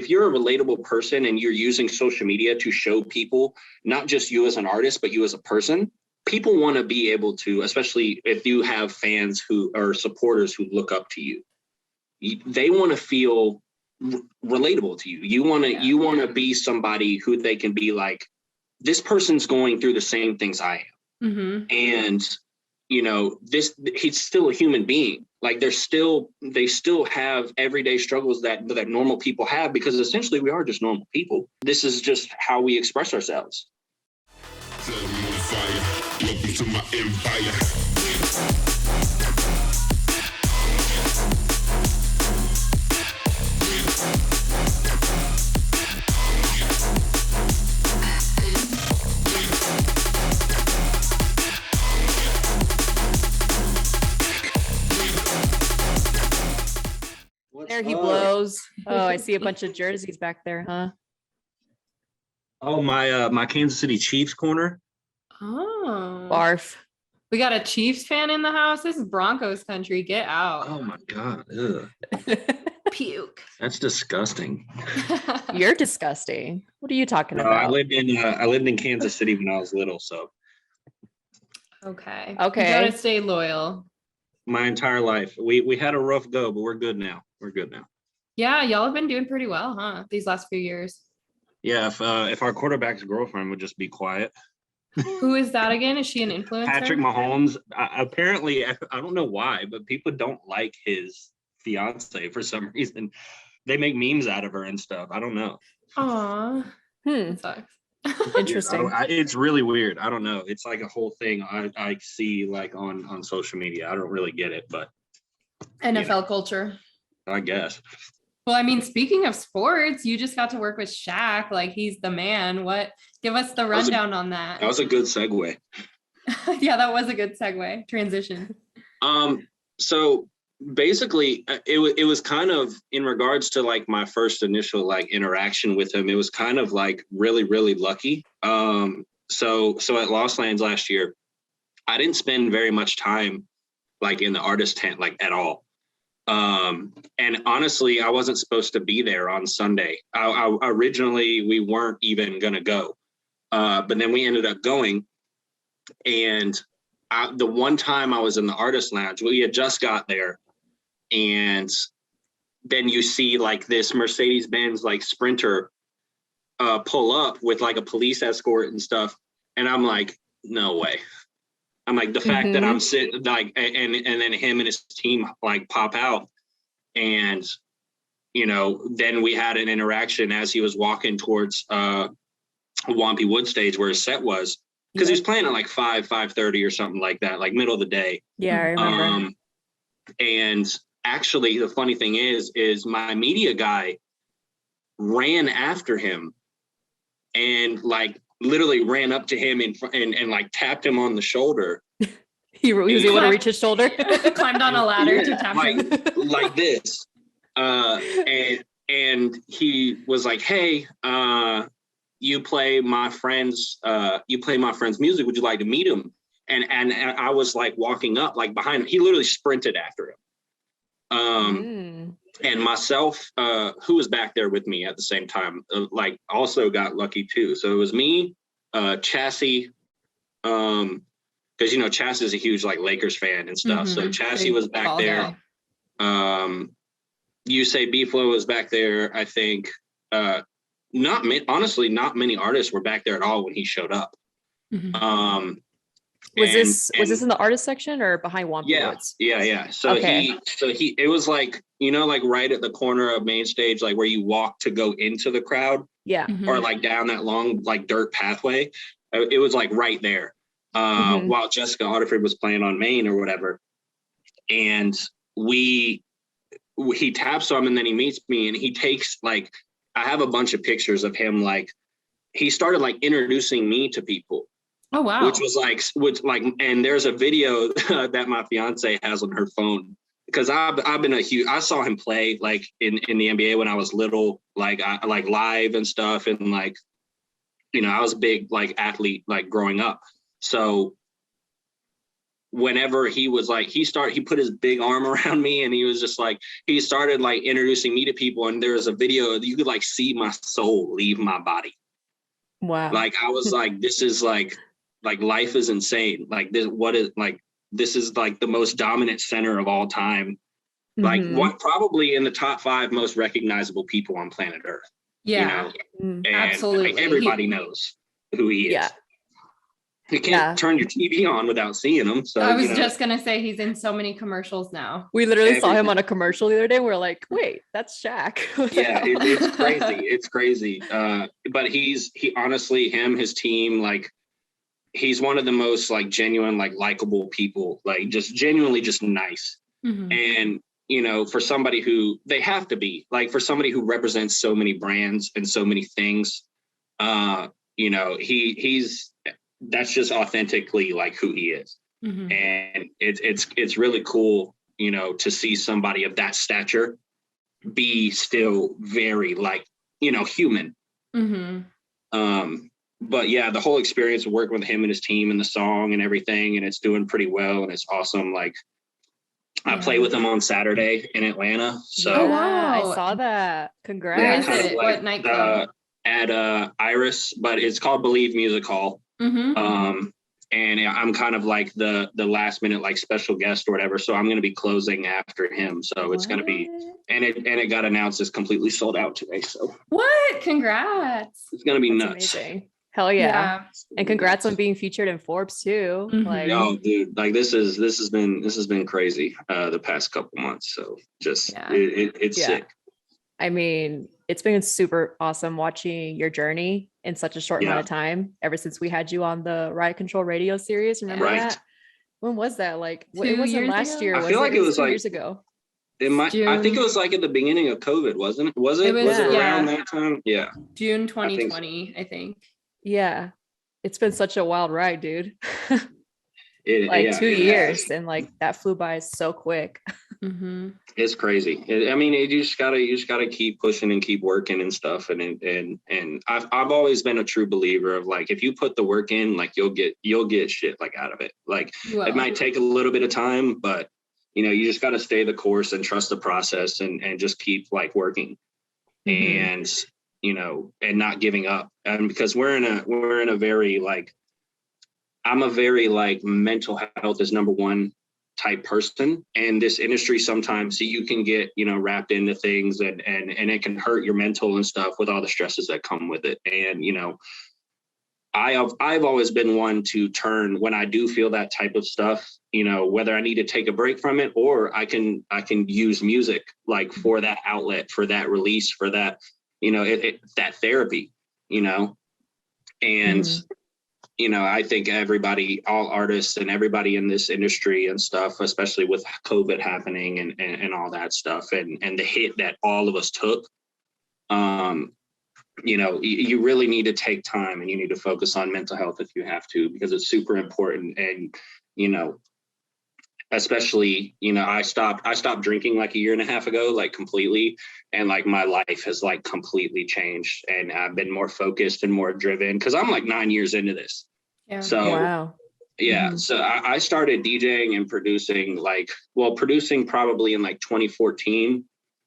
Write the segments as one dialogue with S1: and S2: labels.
S1: if you're a relatable person and you're using social media to show people, not just you as an artist, but you as a person, people want to be able to, especially if you have fans who are supporters who look up to you, they want to feel relatable to you. You want to be somebody who they can be like, this person's going through the same things I am. Mm-hmm. And, you know, he's still a human being. Like they still have everyday struggles that normal people have, because essentially we are just normal people. This is just how we express ourselves. Welcome to my empire.
S2: There he blows. Oh, I see a bunch of jerseys back there, huh?
S1: Oh, my Kansas City Chiefs corner.
S3: Oh.
S2: Barf.
S3: We got a Chiefs fan in the house. This is Broncos country. Get out.
S1: Oh my God. Ugh.
S3: Puke.
S1: That's disgusting.
S2: You're disgusting. What are you talking about?
S1: I lived in Kansas City when I was little, so.
S3: Okay.
S2: Okay.
S3: You gotta stay loyal.
S1: My entire life. We had a rough go, but we're good now.
S3: Yeah, y'all have been doing pretty well, huh? These last few years.
S1: Yeah, if our quarterback's girlfriend would just be quiet.
S3: Who is that again? Is she an influencer?
S1: Patrick Mahomes. Apparently, I don't know why, but people don't like his fiance for some reason. They make memes out of her and stuff. I don't know.
S3: Aw. That sucks.
S2: Interesting.
S1: It's really weird. I don't know. It's like a whole thing I see like on social media. I don't really get it, but
S3: NFL culture.
S1: I guess.
S3: Well, I mean, speaking of sports, you just got to work with Shaq. Like, he's the man. Give us the rundown on that.
S1: That was a good segue.
S3: Yeah, that was a good segue. Transition.
S1: So basically, it was kind of in regards to like my first initial like interaction with him. It was kind of like really, really lucky. So at Lost Lands last year, I didn't spend very much time like in the artist tent, like at all. And honestly, I wasn't supposed to be there on Sunday. Originally, we weren't even going to go. But then we ended up going. And the one time I was in the artist lounge, we had just got there. And then you see like this Mercedes-Benz like Sprinter pull up with like a police escort and stuff. And I'm like, no way. I'm like, the fact that I'm sitting like, and then him and his team like pop out, and you know, then we had an interaction as he was walking towards Wampy Wood stage where his set was, because he was playing at like 5:30 or something like that, like middle of the day.
S2: Yeah, I remember.
S1: And actually, the funny thing is my media guy ran after him and like literally ran up to him and like tapped him on the shoulder.
S2: He was able to reach his shoulder.
S3: Climbed on a ladder to tap him.
S1: Like this. And he was like, hey, you play my friend's music. Would you like to meet him? And I was like walking up like behind him. He literally sprinted after him. And myself, who was back there with me at the same time, like also got lucky too. So it was me, Chassis, because you know Chassis is a huge like Lakers fan and stuff. So Chassis was back there. You say B-Flow was back there. I think honestly, not many artists were back there at all when he showed up.
S2: Was this in the artist section or behind Wampy Woods?
S1: Yeah. So it was like, you know, like right at the corner of main stage, like where you walk to go into the crowd. Yeah. Or like down that long like dirt pathway. It was like right there. While Jessica Otterford was playing on main or whatever. And he taps on him and then he meets me and he takes like, I have a bunch of pictures of him. Like he started like introducing me to people.
S3: Oh, wow.
S1: Which was like, and there's a video that my fiance has on her phone, because I've been I saw him play like in the NBA when I was little, like I like live and stuff. And like, you know, I was a big like athlete, like growing up. So whenever he was like, he put his big arm around me and he was just like, he started like introducing me to people. And there was a video, you could like see my soul leave my body.
S2: Wow.
S1: Like, I was like, this is like life is insane. Like this is like the most dominant center of all time. Like what probably in the top 5 most recognizable people on planet Earth.
S3: Yeah,
S1: and
S3: absolutely.
S1: Like, everybody knows who he is.
S2: Yeah.
S1: You can't turn your TV on without seeing him. So
S3: I was just gonna say he's in so many commercials now.
S2: We literally saw him on a commercial the other day. We're like, wait, that's Shaq.
S1: Yeah, it's crazy. It's crazy. But he honestly, his team, like, he's one of the most like genuine, like likable people, like just genuinely just nice. And for somebody who they have to be like, for somebody who represents so many brands and so many things, he's that's just authentically like who he is. And it's really cool, to see somebody of that stature be still very like, human. But yeah, the whole experience of working with him and his team and the song and everything, and it's doing pretty well and it's awesome. Like, I play with him on Saturday in Atlanta. So
S2: I saw that. Congrats.
S3: Where is it?
S1: Like,
S3: what nightclub?
S1: At Iris, but it's called Believe Music Hall. And I'm kind of like the last minute like special guest or whatever. So I'm going to be closing after him. So it's going to be, and it got announced as completely sold out today. So
S3: what? Congrats.
S1: It's going to be
S2: That's
S1: nuts.
S2: Amazing. Hell yeah. And congrats on being featured in Forbes too. Like,
S1: oh dude, like this has been crazy the past couple months. So just it's sick.
S2: I mean, it's been super awesome watching your journey in such a short amount of time, ever since we had you on the Riot Control Radio series. Remember that? When was that? Like, it wasn't last year.
S1: I feel like it was
S2: 2
S1: like
S2: years ago.
S1: I think it was like at the beginning of COVID, wasn't it? Was it around that time? Yeah.
S3: June 2020, I think.
S2: Yeah. It's been such a wild ride, dude. 2 years and like that flew by so quick.
S1: It's crazy. You just gotta keep pushing and keep working and stuff. And I've always been a true believer of like, if you put the work in, like you'll get shit like out of it. Like it might take a little bit of time, but you just gotta stay the course and trust the process and just keep like working and and not giving up. And because we're in a very like, I'm a very like mental health is number one type person, and this industry sometimes you can get wrapped into things and it can hurt your mental and stuff with all the stresses that come with it. And I've always been one to turn when I do feel that type of stuff, whether I need to take a break from it or I can use music like for that outlet, for that release, for that that therapy, and I think all artists and everybody in this industry and stuff, especially with COVID happening and all that stuff and the hit that all of us took, you really need to take time and you need to focus on mental health if you have to, because it's super important. And, especially, I stopped drinking like a year and a half ago, like completely. And like my life has like completely changed and I've been more focused and more driven because I'm like 9 years into this.
S3: Yeah.
S1: So,
S2: wow.
S1: Yeah. So I started DJing and producing probably in like 2014.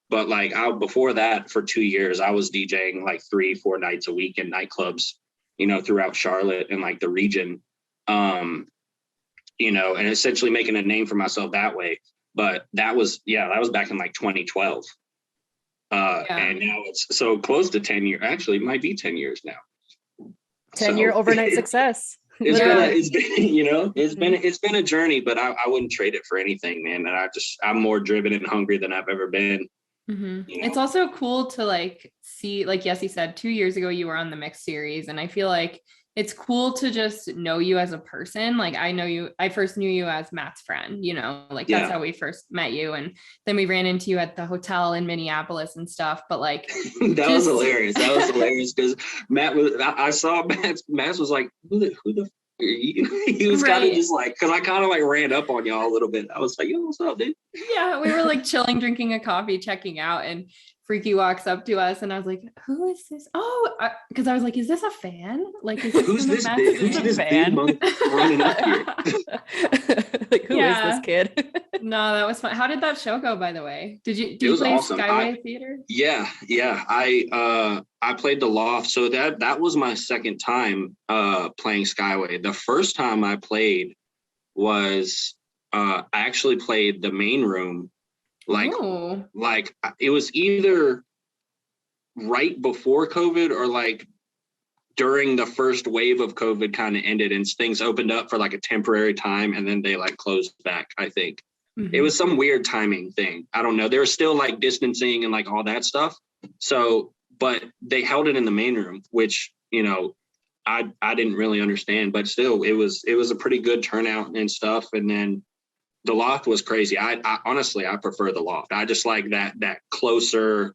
S1: But like before that, for 2 years, I was DJing like 3-4 nights a week in nightclubs, throughout Charlotte and like the region. And essentially making a name for myself that way. But that was back in like 2012. And now it's so close to 10 years. Actually, it might be 10 years now.
S2: 10-year overnight success.
S1: It's been a journey, but I wouldn't trade it for anything, man. And I'm more driven and hungry than I've ever been.
S3: It's also cool to like see, like Yessie said, 2 years ago you were on the Mix series, and I feel like it's cool to just know you as a person. Like I first knew you as Matt's friend, that's how we first met you. And then we ran into you at the hotel in Minneapolis and stuff. But like,
S1: that was hilarious. That was hilarious because I saw Matt was like, who the he was kind of just like, because I kind of like ran up on y'all a little bit. I was like, yo, what's up, dude?
S3: Yeah, we were like chilling, drinking a coffee, checking out. And Freaky walks up to us and I was like, who is this? Oh, because I was like, is this a fan? Like, is this
S1: who's this big monk running up here?
S2: Like, who is this kid?
S3: No, that was fun. How did that show go, by the way? Did you play
S1: awesome.
S3: Skyway Theater?
S1: Yeah. I played the Loft. So that was my second time playing Skyway. The first time I played was I actually played the main room. Like it was either right before COVID or like during the first wave of COVID kind of ended and things opened up for like a temporary time and then they like closed back, I think. Mm-hmm. It was some weird timing thing. I don't know. There was still like distancing and like all that stuff. So, but they held it in the main room, which, you know, I didn't really understand, but still it was a pretty good turnout and stuff. And then the Loft was crazy. I honestly, I prefer the Loft. I just like that closer,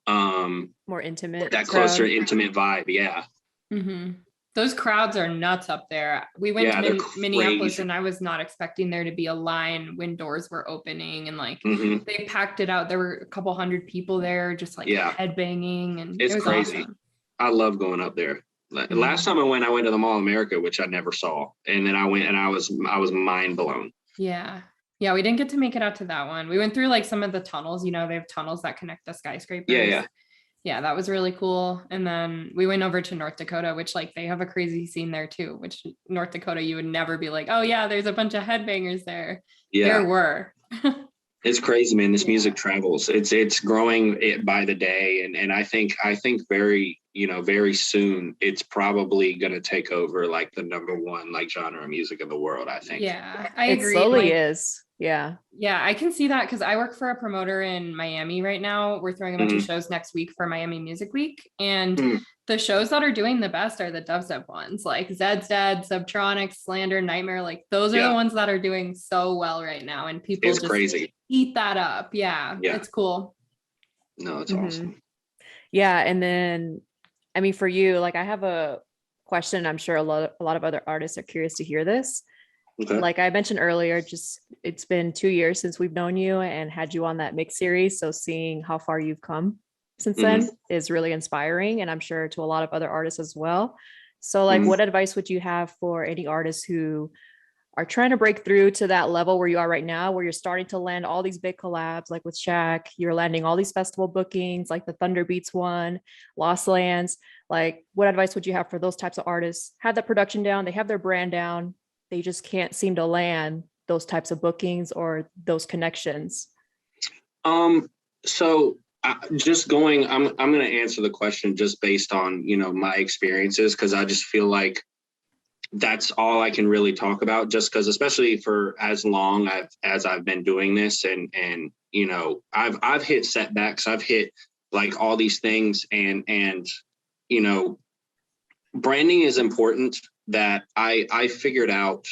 S2: more intimate,
S1: that closer intimate vibe. Yeah.
S3: Mm-hmm. Those crowds are nuts up there. We went to Minneapolis and I was not expecting there to be a line when doors were opening and like they packed it out. There were a couple hundred people there just like headbanging and
S1: it's
S3: it was
S1: crazy.
S3: Awesome.
S1: I love going up there. Last time I went to the Mall of America, which I never saw. And then I went and I was mind blown.
S3: Yeah. Yeah, we didn't get to make it out to that one. We went through like some of the tunnels, you know, they have tunnels that connect the skyscrapers. Yeah, that was really cool. And then we went over to North Dakota, which like they have a crazy scene there too, which North Dakota, you would never be like, oh yeah, there's a bunch of headbangers there. Yeah. There were.
S1: It's crazy, man. This music travels. It's growing by the day. And I think very, you know, very soon it's probably going to take over like the number one like genre of music in the world, I think.
S3: Yeah, I agree.
S2: It slowly is. Yeah.
S3: Yeah, I can see that because I work for a promoter in Miami right now. We're throwing a bunch of shows next week for Miami Music Week. And the shows that are doing the best are the dubstep ones, like Zed's Dead, Subtronics, Slander, Nightmare. Like those are the ones that are doing so well right now. And people just
S1: crazy.
S3: Eat that up. Yeah, it's cool.
S1: No, it's awesome.
S2: Yeah. And then, I mean, for you, like I have a question. I'm sure a lot of other artists are curious to hear this. Okay. Like I mentioned earlier, just it's been 2 years since we've known you and had you on that mix series. So seeing how far you've come since then is really inspiring. And I'm sure to a lot of other artists as well. So like what advice would you have for any artists who are trying to break through to that level where you are right now, where you're starting to land all these big collabs, like with Shaq, you're landing all these festival bookings, like the Thunder Beats one, Lost Lands. Like what advice would you have for those types of artists? Have that production down, they have their brand down, they just can't seem to land those types of bookings or those connections?
S1: So just going, I'm going to answer the question just based on, you know, my experiences, because I just feel like that's all I can really talk about, just because, especially for as long as I've been doing this, and you know, I've hit setbacks, I've hit like all these things, and you know, branding is important. That I figured out,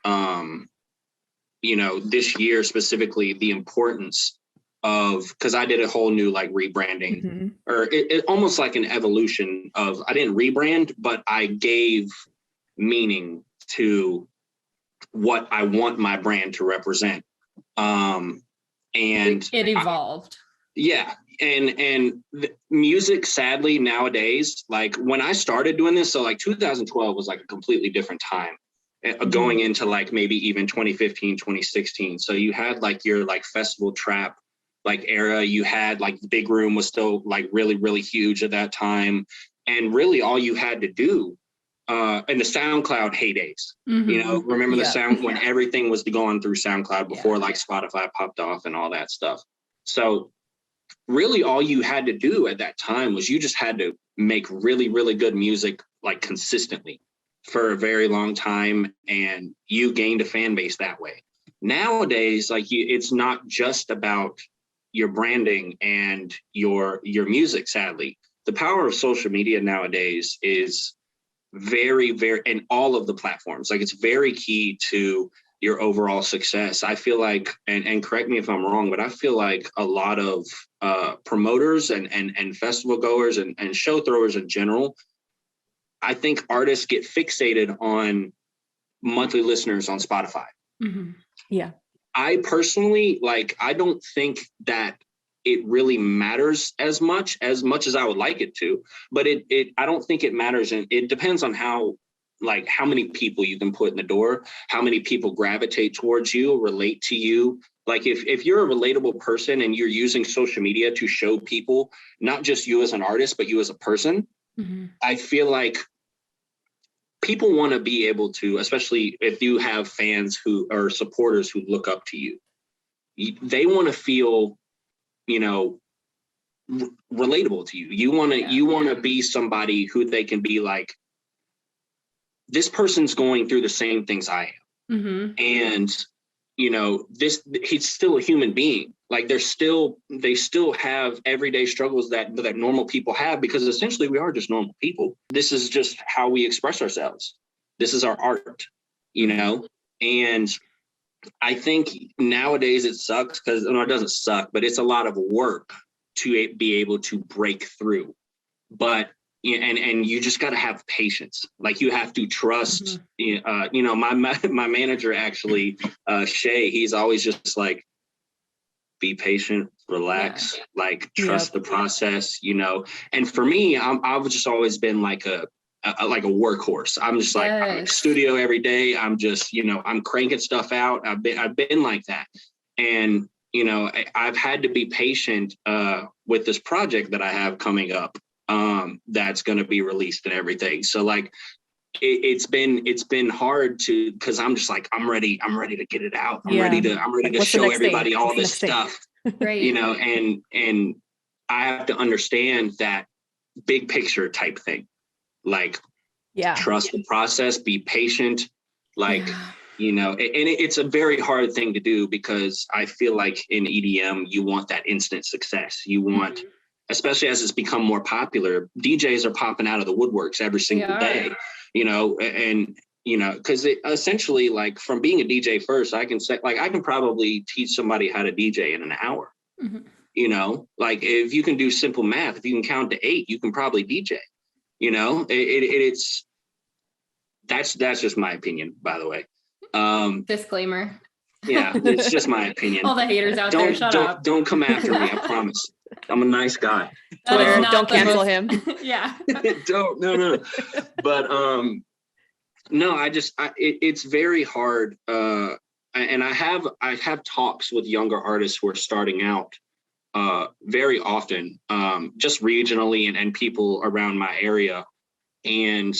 S1: you know, this year specifically, the importance of, because I did a whole new like rebranding, or it almost like an evolution of, I didn't rebrand, but I gave meaning to what I want my brand to represent. And
S3: it evolved.
S1: And music, sadly, nowadays, like when I started doing this, so like 2012 was like a completely different time, going into like maybe even 2015, 2016. So you had like your like festival trap like era, you had like the big room was still like really, really huge at that time. And really all you had to do in the SoundCloud heydays, you know, remember the sound when everything was going through SoundCloud before like Spotify popped off and all that stuff. So really all you had to do at that time was you just had to make really, really good music like consistently for a very long time, and you gained a fan base that way. Nowadays, like it's not just about your branding and your music, sadly. The power of social media nowadays is very, very, and all of the platforms, like it's very key to your overall success. I feel like, and correct me if I'm wrong, but I feel like a lot of promoters and festival goers and show throwers in general, I think artists get fixated on monthly listeners on Spotify.
S2: Yeah.
S1: I personally, like, I don't think that it really matters as much as I would like it to, but I don't think it matters. And it depends on how many people you can put in the door, how many people gravitate towards you, relate to you. Like if you're a relatable person and you're using social media to show people, not just you as an artist, but you as a person, I feel like people want to be able to, especially if you have fans who are supporters who look up to you, they want to feel, relatable to you. You want to be somebody who they can be like, this person's going through the same things I am. And, he's still a human being. Like they still have everyday struggles that normal people have, because essentially we are just normal people. This is just how we express ourselves. This is our art, and I think nowadays it sucks because, it doesn't suck, but it's a lot of work to be able to break through. But and you just got to have patience. Like you have to trust. My manager actually, Shay, he's always just like, be patient, relax, trust the process. And for me, I've just always been like a workhorse. I'm just like, I'm in the studio every day. I'm just, I'm cranking stuff out. I've been like that. And, I've had to be patient with this project that I have coming up that's going to be released and everything. So like, it's been hard to, because I'm just like, I'm ready to get it out. I'm ready to show everybody all this stuff.
S2: Right.
S1: And I have to understand that big picture type thing. Like, trust the process, be patient, it's a very hard thing to do, because I feel like in EDM, you want that instant success. You want, especially as it's become more popular, DJs are popping out of the woodworks every single day, because essentially, like, from being a DJ first, I can say, like, I can probably teach somebody how to DJ in an hour. Like if you can do simple math, if you can count to 8, you can probably DJ. That's just my opinion, by the way.
S3: Disclaimer.
S1: Yeah, it's just my opinion.
S3: All the haters out there, shut up.
S1: Don't come after me, I promise. I'm a nice guy.
S2: Don't cancel him.
S3: Yeah.
S1: No. But no, it's very hard. And I have talks with younger artists who are starting out very often, just regionally and people around my area. And,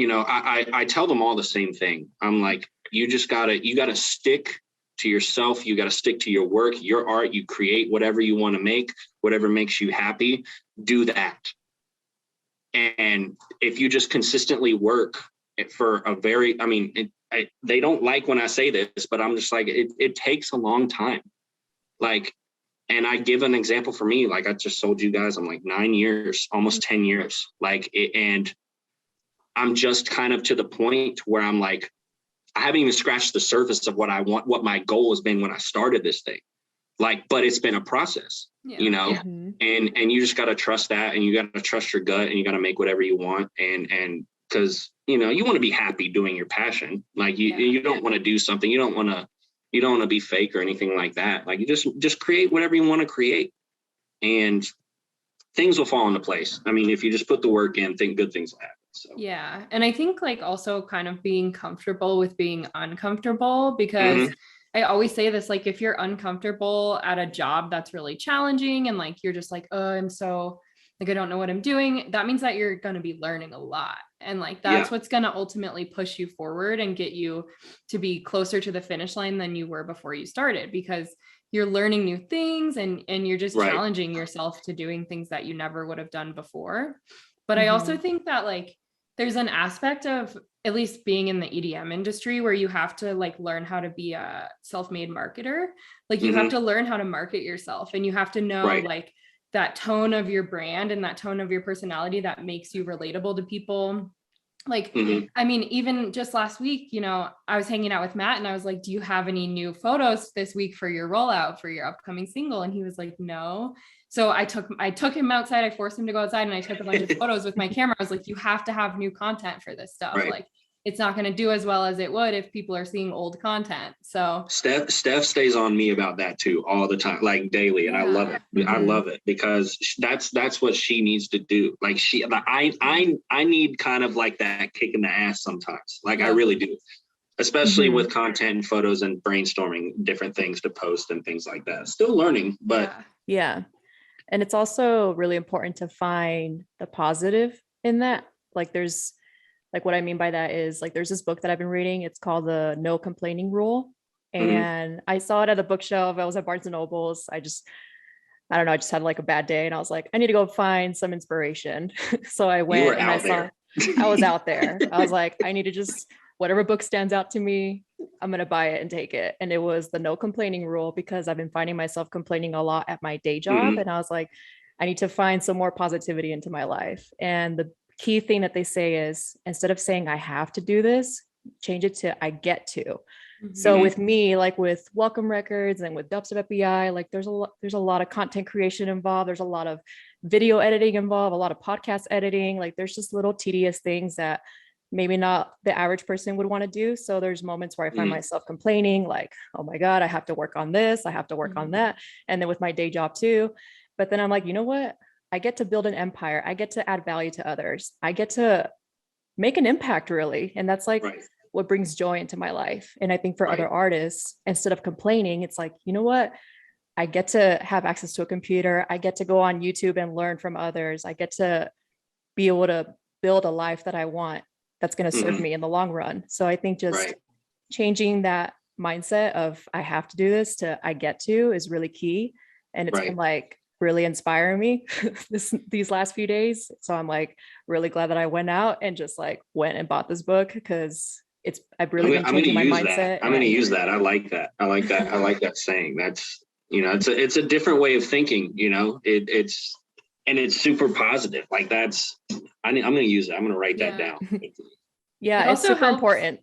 S1: I tell them all the same thing. I'm like, you gotta stick to yourself. You gotta stick to your work, your art. You create whatever you want to make, whatever makes you happy, do that. And if you just consistently work for a very, they don't like when I say this, but I'm just like, it takes a long time. Like, and I give an example for me, like I just told you guys, I'm like 9 years, almost 10 years, and I'm just kind of to the point where I'm like, I haven't even scratched the surface of what I want, what my goal has been when I started this thing. Like, but it's been a process, and you just got to trust that, and you got to trust your gut, and you got to make whatever you want. And cause you want to be happy doing your passion. Like you don't want to do something. You don't want to be fake or anything like that. Like you just create whatever you want to create, and things will fall into place. If you just put the work in, good things will happen. So.
S3: Yeah. And I think like also kind of being comfortable with being uncomfortable, because I always say this, like, if you're uncomfortable at a job that's really challenging and like, you're just like, oh, I'm so like, I don't know what I'm doing. That means that you're going to be learning a lot. And like, that's what's going to ultimately push you forward and get you to be closer to the finish line than you were before you started, because you're learning new things and you're just challenging yourself to doing things that you never would have done before. But I also think that like, there's an aspect of at least being in the EDM industry where you have to like learn how to be a self-made marketer. Like you have to learn how to market yourself, and you have to know like that tone of your brand and that tone of your personality that makes you relatable to people. Like, even just last week, I was hanging out with Matt and I was like, do you have any new photos this week for your rollout for your upcoming single? And he was like, no. So I took him outside. I forced him to go outside and I took a bunch of photos with my camera. I was like, you have to have new content for this stuff. Like it's not going to do as well as it would if people are seeing old content. So
S1: Steph stays on me about that too all the time, like daily, and I love it. I love it because that's what she needs to do. Like I need kind of like that kick in the ass sometimes. Like I really do, especially with content and photos and brainstorming different things to post and things like that. Still learning, but
S2: yeah. And it's also really important to find the positive in that. Like there's, like what I mean by that is like there's this book that I've been reading. It's called the No Complaining Rule. And I saw it at the bookshelf. I was at Barnes and Noble's. I don't know, I just had like a bad day and I was like, I need to go find some inspiration. So I went and I was out there. I was like, I need to just, whatever book stands out to me, I'm going to buy it and take it. And it was the No Complaining Rule, because I've been finding myself complaining a lot at my day job. And I was like, I need to find some more positivity into my life. And the key thing that they say is, instead of saying I have to do this, change it to I get to. So with me, like with Welcome Records and with DUBSTEP FBI, like there's a lot of content creation involved. There's a lot of video editing involved, a lot of podcast editing. Like there's just little tedious things that maybe not the average person would want to do. So there's moments where I find myself complaining, like, oh my God, I have to work on this. I have to work on that. And then with my day job too. But then I'm like, you know what? I get to build an empire. I get to add value to others. I get to make an impact, really. And that's like what brings joy into my life. And I think for other artists, instead of complaining, it's like, you know what? I get to have access to a computer. I get to go on YouTube and learn from others. I get to be able to build a life that I want, that's going to serve me in the long run. So I think just changing that mindset of I have to do this to I get to is really key. And it's been like really inspiring me these last few days. So I'm like really glad that I went out and just like went and bought this book, because I've really been changing my mindset.
S1: I'm going to use that. I like that. I like that saying. That's, you know, it's a different way of thinking, you know, it's super positive. Like that's, I'm going to use it. I'm going to write that down.
S2: Yeah. It's super important.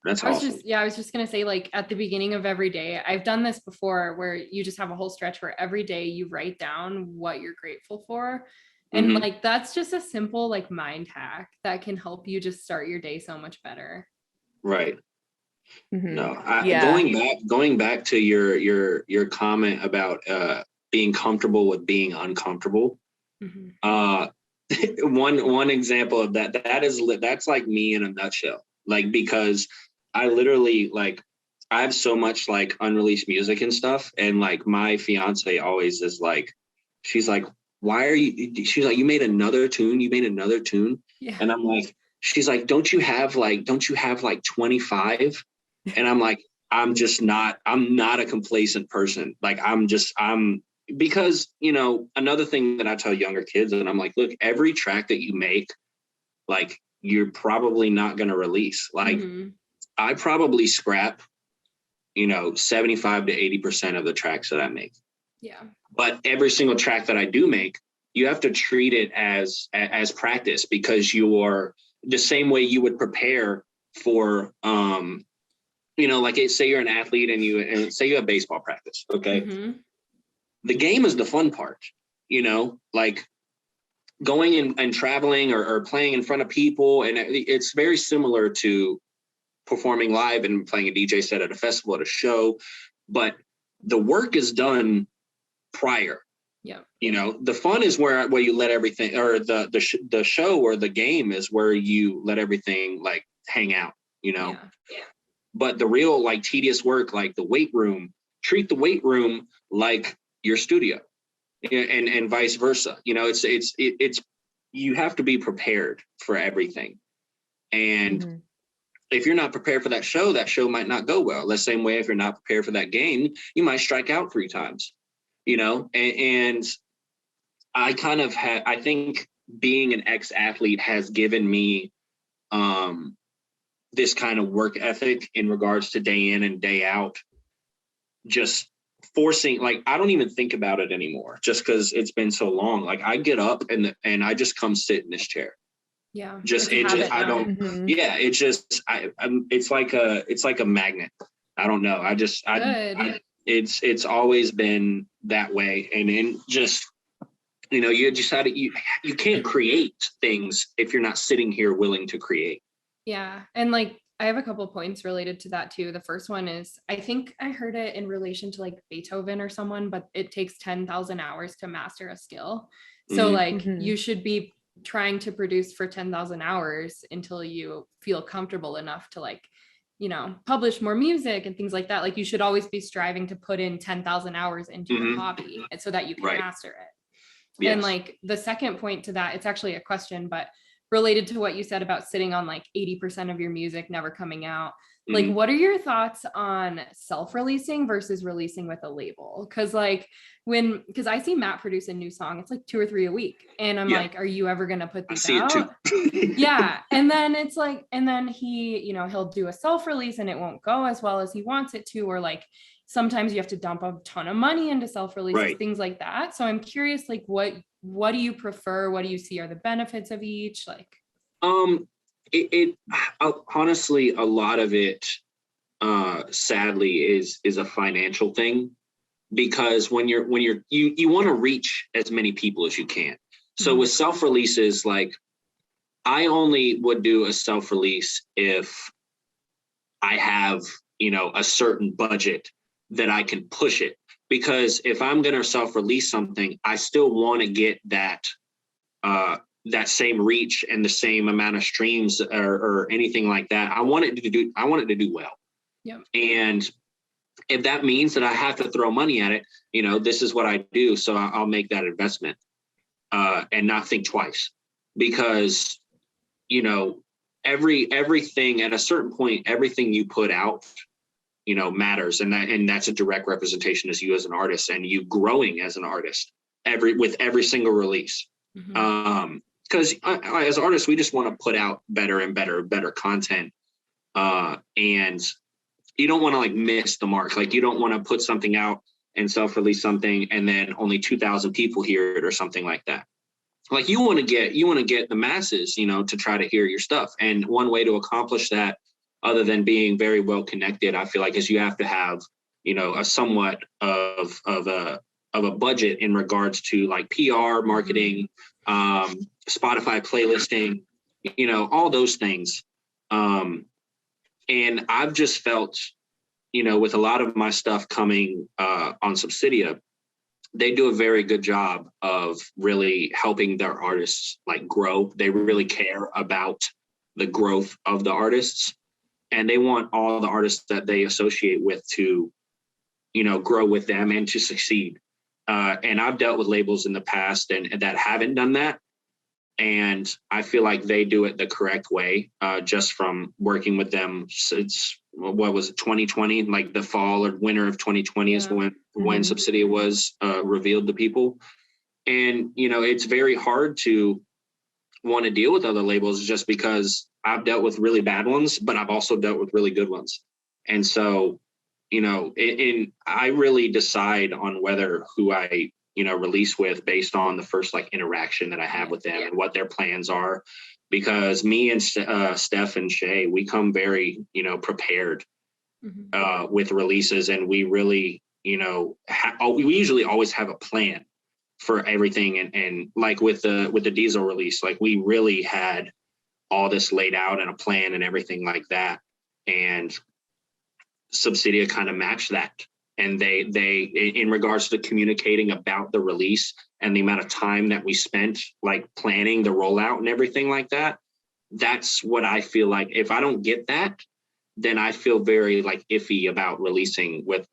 S1: That's awesome.
S3: I was just going to say, like at the beginning of every day, I've done this before where you just have a whole stretch where every day you write down what you're grateful for. And like, that's just a simple like mind hack that can help you just start your day so much better.
S1: Right. No, going back to your comment about being comfortable with being uncomfortable. One example of that's like me in a nutshell. Like, because I literally like, I have so much like unreleased music and stuff. And like my fiance always is like, she's like, she's like, you made another tune. Yeah. And I'm like, she's like, don't you have like 25? And I'm like, I'm not a complacent person. Like, because, you know, another thing that I tell younger kids, and I'm like, look, every track that you make, like, you're probably not going to release. Like, I probably scrap, you know, 75 to 80% of the tracks that I make.
S3: Yeah.
S1: But every single track that I do make, you have to treat it as practice, because you're the same way you would prepare for, you know, like say you're an athlete and say you have baseball practice. Okay. The game is the fun part, you know, like going and traveling or playing in front of people. And it's very similar to performing live and playing a DJ set at a festival, at a show, but the work is done prior.
S3: Yeah.
S1: You know, the fun is where you let everything, or the show or the game is where you let everything like hang out, you know. Yeah. But the real like tedious work, like the weight room, treat the weight room like your studio, and vice versa. You know, it's you have to be prepared for everything. And if you're not prepared for that show might not go well. The same way, if you're not prepared for that game, you might strike out 3 times, you know. And I kind of I think being an ex-athlete has given me this kind of work ethic in regards to day in and day out, just forcing, like, I don't even think about it anymore, just because it's been so long. Like, I get up and I just come sit in this chair.
S3: Yeah.
S1: It's like a magnet. I don't know. It's always been that way. And just, you know, you just had to, you can't create things if you're not sitting here willing to create.
S3: Yeah. And like, I have a couple points related to that too. The first one is, I think I heard it in relation to like Beethoven or someone, but it takes 10,000 hours to master a skill. So like you should be trying to produce for 10,000 hours until you feel comfortable enough to like, you know, publish more music and things like that. Like you should always be striving to put in 10,000 hours into your hobby, and so that you can master it. Yes. And like the second point to that, it's actually a question, but related to what you said about sitting on like 80% of your music never coming out. Like, what are your thoughts on self-releasing versus releasing with a label? Because like because I see Matt produce a new song, it's like 2 or 3 a week. And I'm like, are you ever going to put these out?
S1: It too.
S3: Yeah. And then it's like, and then he, you know, he'll do a self-release and it won't go as well as he wants it to, or like, sometimes you have to dump a ton of money into self-releases, things like that. So I'm curious, like, what do you prefer? What do you see are the benefits of each? Like,
S1: it honestly, a lot of it, sadly, is a financial thing, because when you want to reach as many people as you can. So with self-releases, like, I only would do a self-release if I have, you know, a certain budget that I can push it. Because if I'm going to self-release something, I still want to get that same reach and the same amount of streams or anything like that. I want it to do well.
S3: Yeah.
S1: And if that means that I have to throw money at it, you know, this is what I do. So I'll make that investment and not think twice, because, you know, everything at a certain point, everything you put out, you know, matters. And that's a direct representation as you as an artist, and you growing as an artist with every single release. Because as artists, we just want to put out better and better content. And you don't want to like miss the mark. Like, you don't want to put something out and self-release something and then only 2,000 people hear it or something like that. Like, you want to get the masses, you know, to try to hear your stuff. And one way to accomplish that, other than being very well connected, I feel like, is you have to have, you know, a somewhat of a budget in regards to like PR, marketing, Spotify playlisting, you know, all those things. And I've just felt, you know, with a lot of my stuff coming on Subsidia, they do a very good job of really helping their artists like grow. They really care about the growth of the artists, and they want all the artists that they associate with to, you know, grow with them and to succeed. And I've dealt with labels in the past and that haven't done that. And I feel like they do it the correct way, just from working with them since, what was it, 2020, like the fall or winter of 2020 is when Subsidia was revealed to people. And, you know, it's very hard to want to deal with other labels, just because I've dealt with really bad ones, but I've also dealt with really good ones. And so, you know, I really decide on who I, you know, release with based on the first like interaction that I have with them and what their plans are. Because me and Steph and Shay, we come very, you know, prepared with releases, and we really, you know, we usually always have a plan for everything. And like with the Diesel release, like we really had all this laid out and a plan and everything like that. And Subsidia kind of matched that. And they in regards to communicating about the release and the amount of time that we spent like planning the rollout and everything like that, that's what I feel like. If I don't get that, then I feel very like iffy about releasing with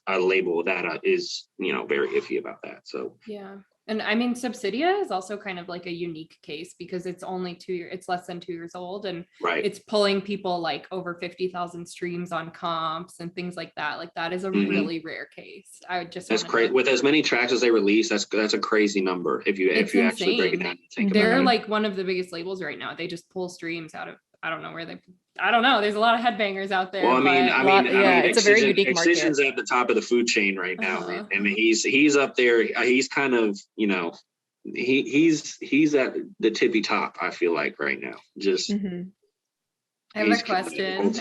S1: a label that is, you know, very iffy about that. So
S3: yeah. And I mean, Subsidia is also kind of like a unique case because it's only it's less than 2 years old, and it's pulling people like over 50,000 streams on comps and things like that. Like that is a really rare case. I would just,
S1: that's crazy. With as many tracks as they release, that's a crazy number. If you actually break it down and think
S3: they're
S1: about
S3: like one of the biggest labels right now. They just pull streams out of, I don't know. There's a lot of headbangers out there.
S1: Well, I mean,
S2: it's a very unique market.
S1: Excision's at the top of the food chain right now. I mean, he's up there. He's kind of, you know, he's at the tippy top, I feel like, right now. Just
S3: I have a question.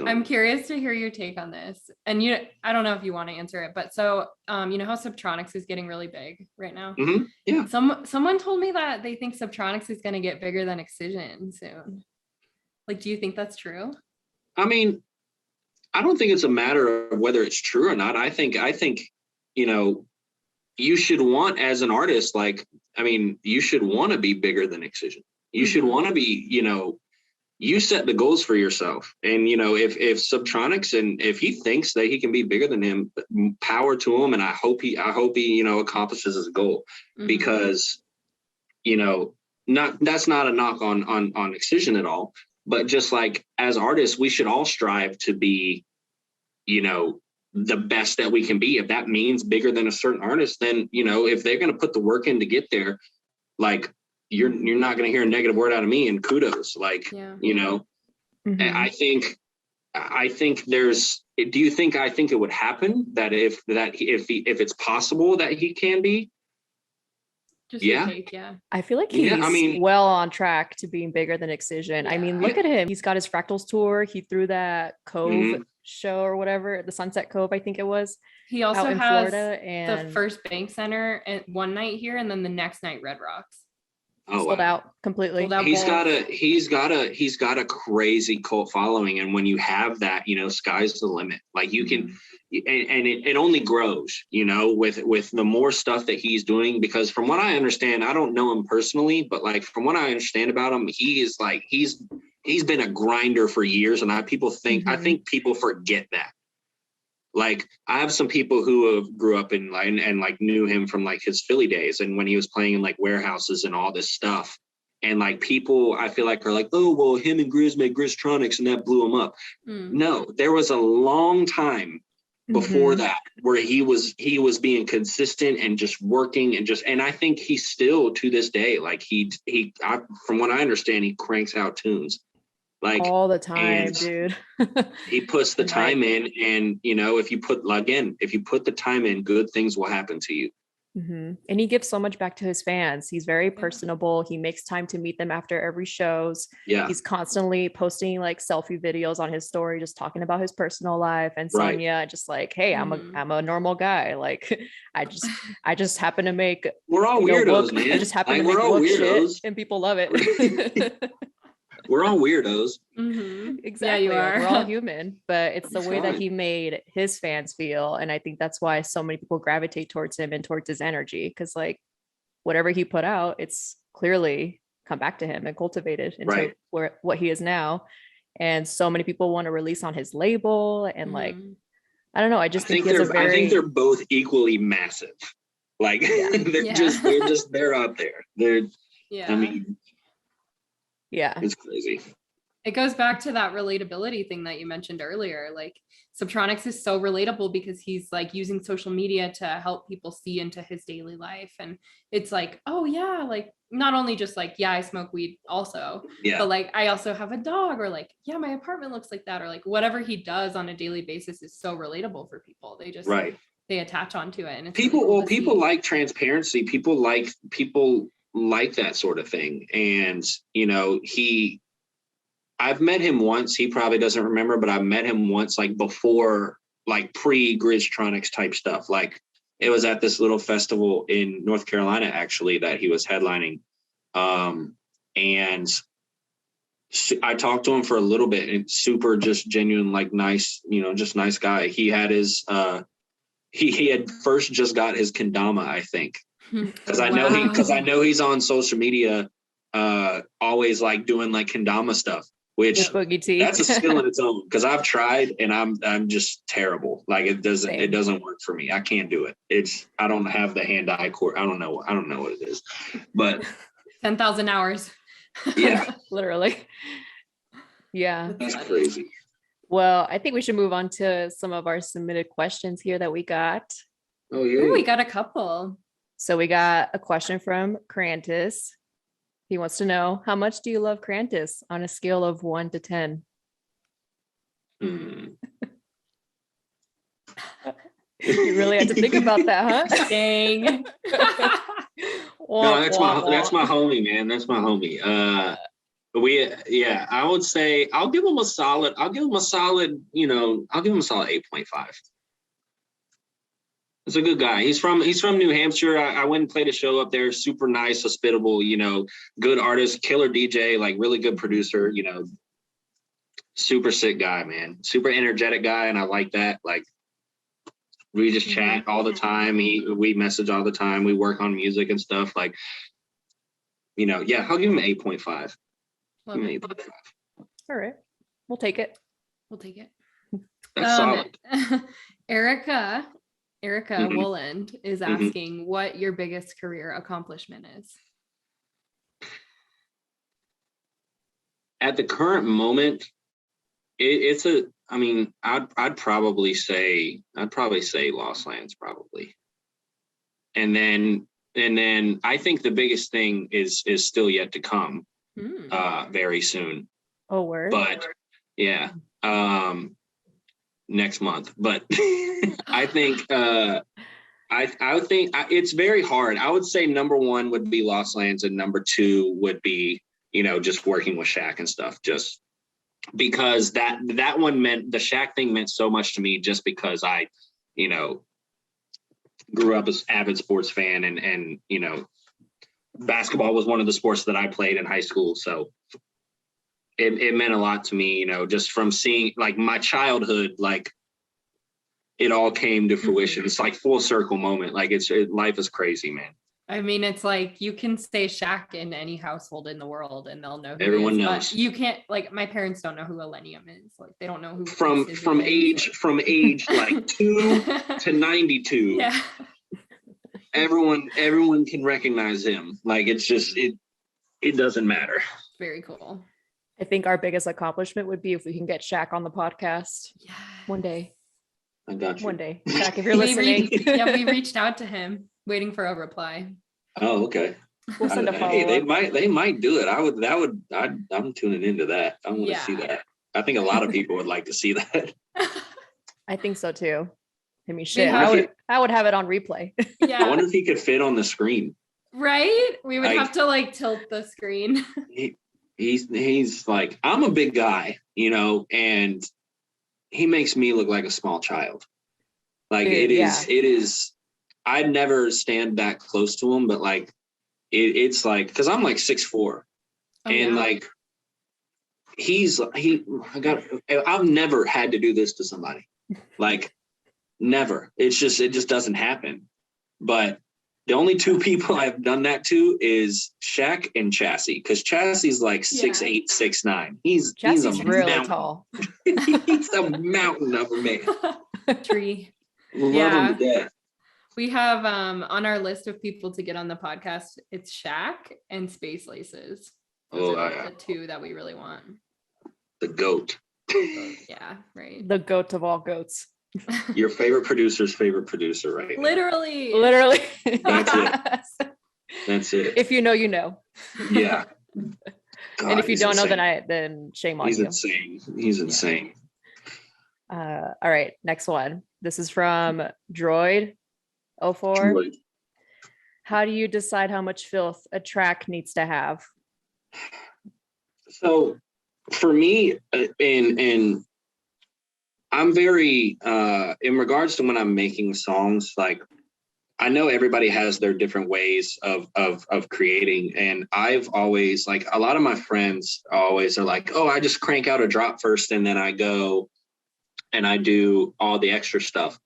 S3: I'm curious to hear your take on this. And I don't know if you want to answer it, but so you know how Subtronics is getting really big right now?
S1: Yeah.
S3: Someone told me that they think Subtronics is going to get bigger than Excision soon. Like, do you think that's true?
S1: I mean, I don't think it's a matter of whether it's true or not. I think, you know, you should want, as an artist, like, I mean, you should want to be bigger than Excision. You should want to be, you know, you set the goals for yourself. And, you know, if Subtronics, and if he thinks that he can be bigger than him, power to him. And I hope he, you know, accomplishes his goal, because, you know, that's not a knock on Excision at all. But just like as artists, we should all strive to be, you know, the best that we can be. If that means bigger than a certain artist, then, you know, if they're going to put the work in to get there, like, you're not going to hear a negative word out of me, and kudos, like, you know. I think there's, do you think, I think it would happen that if it's possible that he can be?
S3: Just
S2: I feel like he's well on track to being bigger than Excision. I mean, look at him. He's got his Fractals tour. He threw that Cove show or whatever, the Sunset Cove, I think it was.
S3: He also
S2: out in
S3: has
S2: Florida, and
S3: the First Bank Center one night here, and then the next night Red Rocks.
S2: Sold out completely.
S1: He's got a crazy cult following, and when you have that, you know, sky's the limit. Like, you can, and it only grows, you know, with the more stuff that he's doing. Because from what I understand, I don't know him personally, but like from what I understand about him, he is like, he's been a grinder for years, and I think people forget that. Like, I have some people who have grew up in and like knew him from like his Philly days, and when he was playing in like warehouses and all this stuff. And like, people, I feel like, are like, oh, well, him and Grizz made Grizztronics and that blew him up. No, there was a long time before that where he was being consistent and just working and I think he still, to this day, like from what I understand, he cranks out tunes like
S2: all the time, dude.
S1: He puts the time in, and, you know, if you put the time in, good things will happen to you.
S2: And he gives so much back to his fans. He's very personable. He makes time to meet them after every shows. He's constantly posting like selfie videos on his story, just talking about his personal life. And Sonia just like, hey, I'm a normal guy. Like, I just happen to make,
S1: we're all weirdos, man.
S2: I just happen to make woke shit, and people love it.
S1: We're all weirdos.
S2: Exactly.
S3: Yeah, you are.
S2: We're all human, but it's the way that he made his fans feel. And I think that's why so many people gravitate towards him and towards his energy. Because like, whatever he put out, it's clearly come back to him and cultivated into what he is now. And so many people want to release on his label. And like, I don't know. I think
S1: they're both equally massive. Like, they're up there. I mean, it's crazy.
S3: It goes back to that relatability thing that you mentioned earlier. Like, Subtronics is so relatable because he's like using social media to help people see into his daily life. And it's like, oh yeah, like, not only just like, yeah, I smoke weed also, but like, I also have a dog, or like, yeah, my apartment looks like that, or like whatever he does on a daily basis is so relatable for people. They just they attach onto it. And it's
S1: people like transparency. People like that sort of thing. And, you know, I've met him once. He probably doesn't remember, but I met him once, like before, like pre-Grizztronics type stuff. Like, it was at this little festival in North Carolina, actually, that he was headlining. And I talked to him for a little bit, and super just genuine, like nice, you know, just nice guy. He had his, he had first just got his kendama, I think. Because I know he's on social media, always like doing like kendama stuff, which that's a skill in its own. Because I've tried, and I'm just terrible. Like, it doesn't work for me. I can't do it. I don't have the hand-eye core. I don't know what it is, but
S3: 10,000 hours.
S1: Yeah,
S2: literally. Yeah,
S1: that's crazy.
S2: Well, I think we should move on to some of our submitted questions here that we got.
S1: Oh yeah,
S3: we got a couple.
S2: So we got a question from Krantis. He wants to know, how much do you love Krantis on a scale of 1 to 10? You really had to think about that, huh?
S3: Dang.
S1: No, that's my homie, man. That's my homie. I would say I'll give him a solid, you know, I'll give him a solid 8.5. He's a good guy. He's from New Hampshire. I went and played a show up there. Super nice, hospitable, you know, good artist, killer DJ, like really good producer, you know, super sick guy, man. Super energetic guy, and I like that. Like, we just chat all the time. We message all the time. We work on music and stuff. Like, you know, yeah, I'll give him an 8.5.
S3: All
S2: right. We'll take it.
S1: That's solid.
S3: Erica Wooland is asking what your biggest career accomplishment is.
S1: At the current moment, I'd probably say Lost Lands probably. And then I think the biggest thing is still yet to come very soon.
S2: Oh, word.
S1: But yeah, next month. But I think I think it's very hard. I would say number one would be Lost Lands, and number two would be, you know, just working with Shaq and stuff, just because that one meant, the Shaq thing meant so much to me, just because I, you know, grew up as avid sports fan, and you know, basketball was one of the sports that I played in high school. So it meant a lot to me, you know, just from seeing like my childhood, like it all came to fruition. It's like full circle moment. Like life is crazy, man.
S3: I mean, it's like you can say Shaq in any household in the world and they'll know who
S1: everyone
S3: he is,
S1: knows.
S3: But you can't, like, my parents don't know who Millennium is. Like, they don't know who
S1: from age like 2 to 92.
S3: Yeah.
S1: Everyone can recognize him. Like, it's just it doesn't matter.
S3: Very cool.
S2: I think our biggest accomplishment would be if we can get Shaq on the podcast one day.
S1: I got you.
S2: One day. Shaq, if you're listening.
S3: We reached out to him, waiting for a reply.
S1: Oh, okay.
S2: We'll send a follow-up.
S1: Hey, they might do it. I'm tuning into that. I want to see that. I think a lot of people would like to see that.
S2: I think so too. I mean, shit, I would have it on replay.
S3: Yeah.
S1: I wonder if he could fit on the screen.
S3: Right? We would have to like tilt the screen.
S1: He's like, I'm a big guy, you know, and he makes me look like a small child. Like, it is, I'd never stand that close to him, but like, it's like, because I'm like 6'4", and like, I've never had to do this to somebody. Like, never. It just doesn't happen. But the only two people I've done that to is Shaq and Chassis, because Chassie's like 6'8", 6'9". He's a
S2: really
S1: mountain.
S2: tall.
S1: He's a mountain of a man.
S3: Tree.
S1: Love him to death.
S3: We have on our list of people to get on the podcast, it's Shaq and Space Laces. Those are the two that we really want.
S1: The GOAT.
S3: Yeah, right.
S2: The GOAT of all goats.
S1: Your favorite producer's favorite producer, right?
S3: Literally.
S1: That's it.
S2: If you know, you know.
S1: Yeah.
S2: God, and if you don't know, then shame on you.
S1: He's insane.
S2: All right, next one. This is from Droid04. How do you decide how much filth a track needs to have?
S1: So for me, in I'm very in regards to when I'm making songs, like, I know everybody has their different ways of creating, and I've always, like, a lot of my friends always are like, oh, I just crank out a drop first and then I go and I do all the extra stuff.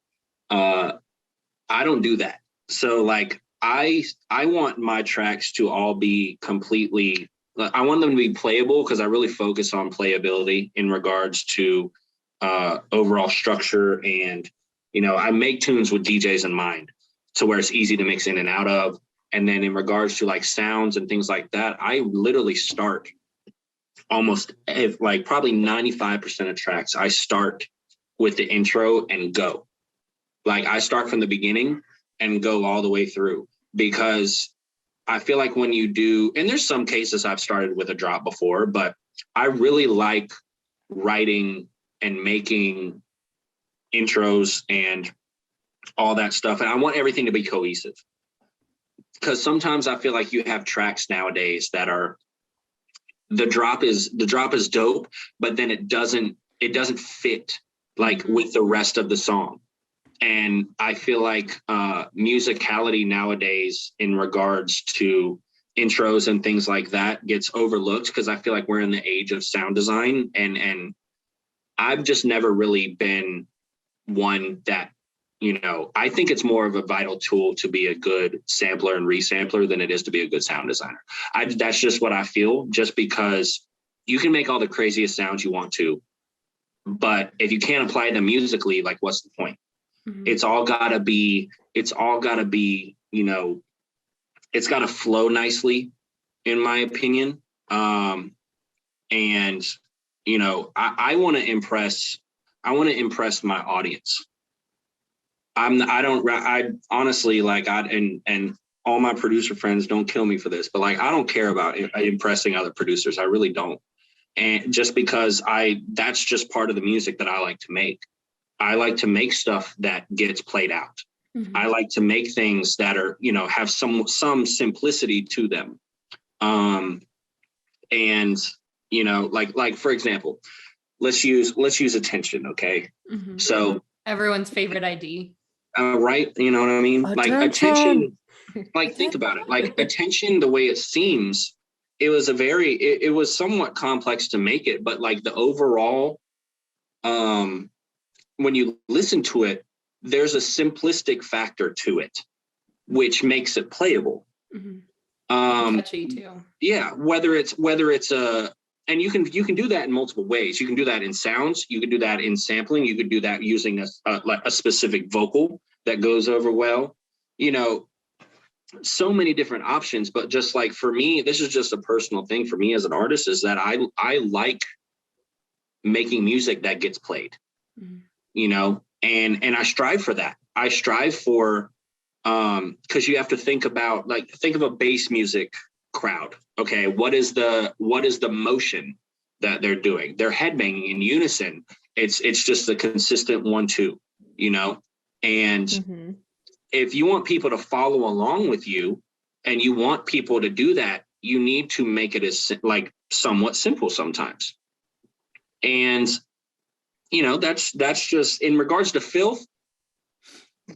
S1: I don't do that. So like, I want my tracks to all be completely, I want them to be playable, because I really focus on playability in regards to overall structure. And, you know, I make tunes with DJs in mind, to where it's easy to mix in and out of. And then in regards to like sounds and things like that, I literally start almost like probably 95% of tracks. I start with the intro and go. Like, I start from the beginning and go all the way through, because I feel like when you do, and there's some cases I've started with a drop before, but I really like writing and making intros and all that stuff. And I want everything to be cohesive, because sometimes I feel like you have tracks nowadays that are, the drop is dope, but then it doesn't fit like with the rest of the song. And I feel like musicality nowadays in regards to intros and things like that gets overlooked, because I feel like we're in the age of sound design, and I've just never really been one that, you know, I think it's more of a vital tool to be a good sampler and resampler than it is to be a good sound designer. That's just what I feel, just because you can make all the craziest sounds you want to, but if you can't apply them musically, like, what's the point? Mm-hmm. It's all gotta be, you know, it's gotta flow nicely, in my opinion. And, you know, I want to impress my audience. I honestly, like, and all my producer friends don't kill me for this, but like, I don't care about impressing other producers. I really don't. And just because that's just part of the music that I like to make. I like to make stuff that gets played out. Mm-hmm. I like to make things that are, you know, have some simplicity to them. And, you know, like, for example, let's use attention. Okay. Mm-hmm. So
S3: everyone's favorite ID.
S1: Right. You know what I mean? Like attention, like, think about it, like attention, the way it seems, it was somewhat complex to make it, but like the overall, when you listen to it, there's a simplistic factor to it, which makes it playable. Mm-hmm.
S3: Catchy too.
S1: Yeah. Whether it's and you can do that in multiple ways. You can do that in sounds. You can do that in sampling. You could do that using a specific vocal that goes over well. You know, so many different options. But just like for me, this is just a personal thing for me as an artist, is that I like making music that gets played. Mm-hmm. You know, and I strive for that. I strive for because you have to think of a bass music crowd. Okay, what is the motion that they're doing? They're headbanging in unison. It's just a consistent 1-2, you know. And mm-hmm. if you want people to follow along with you, and you want people to do that, you need to make it as like somewhat simple sometimes. And you know, that's just in regards to filth.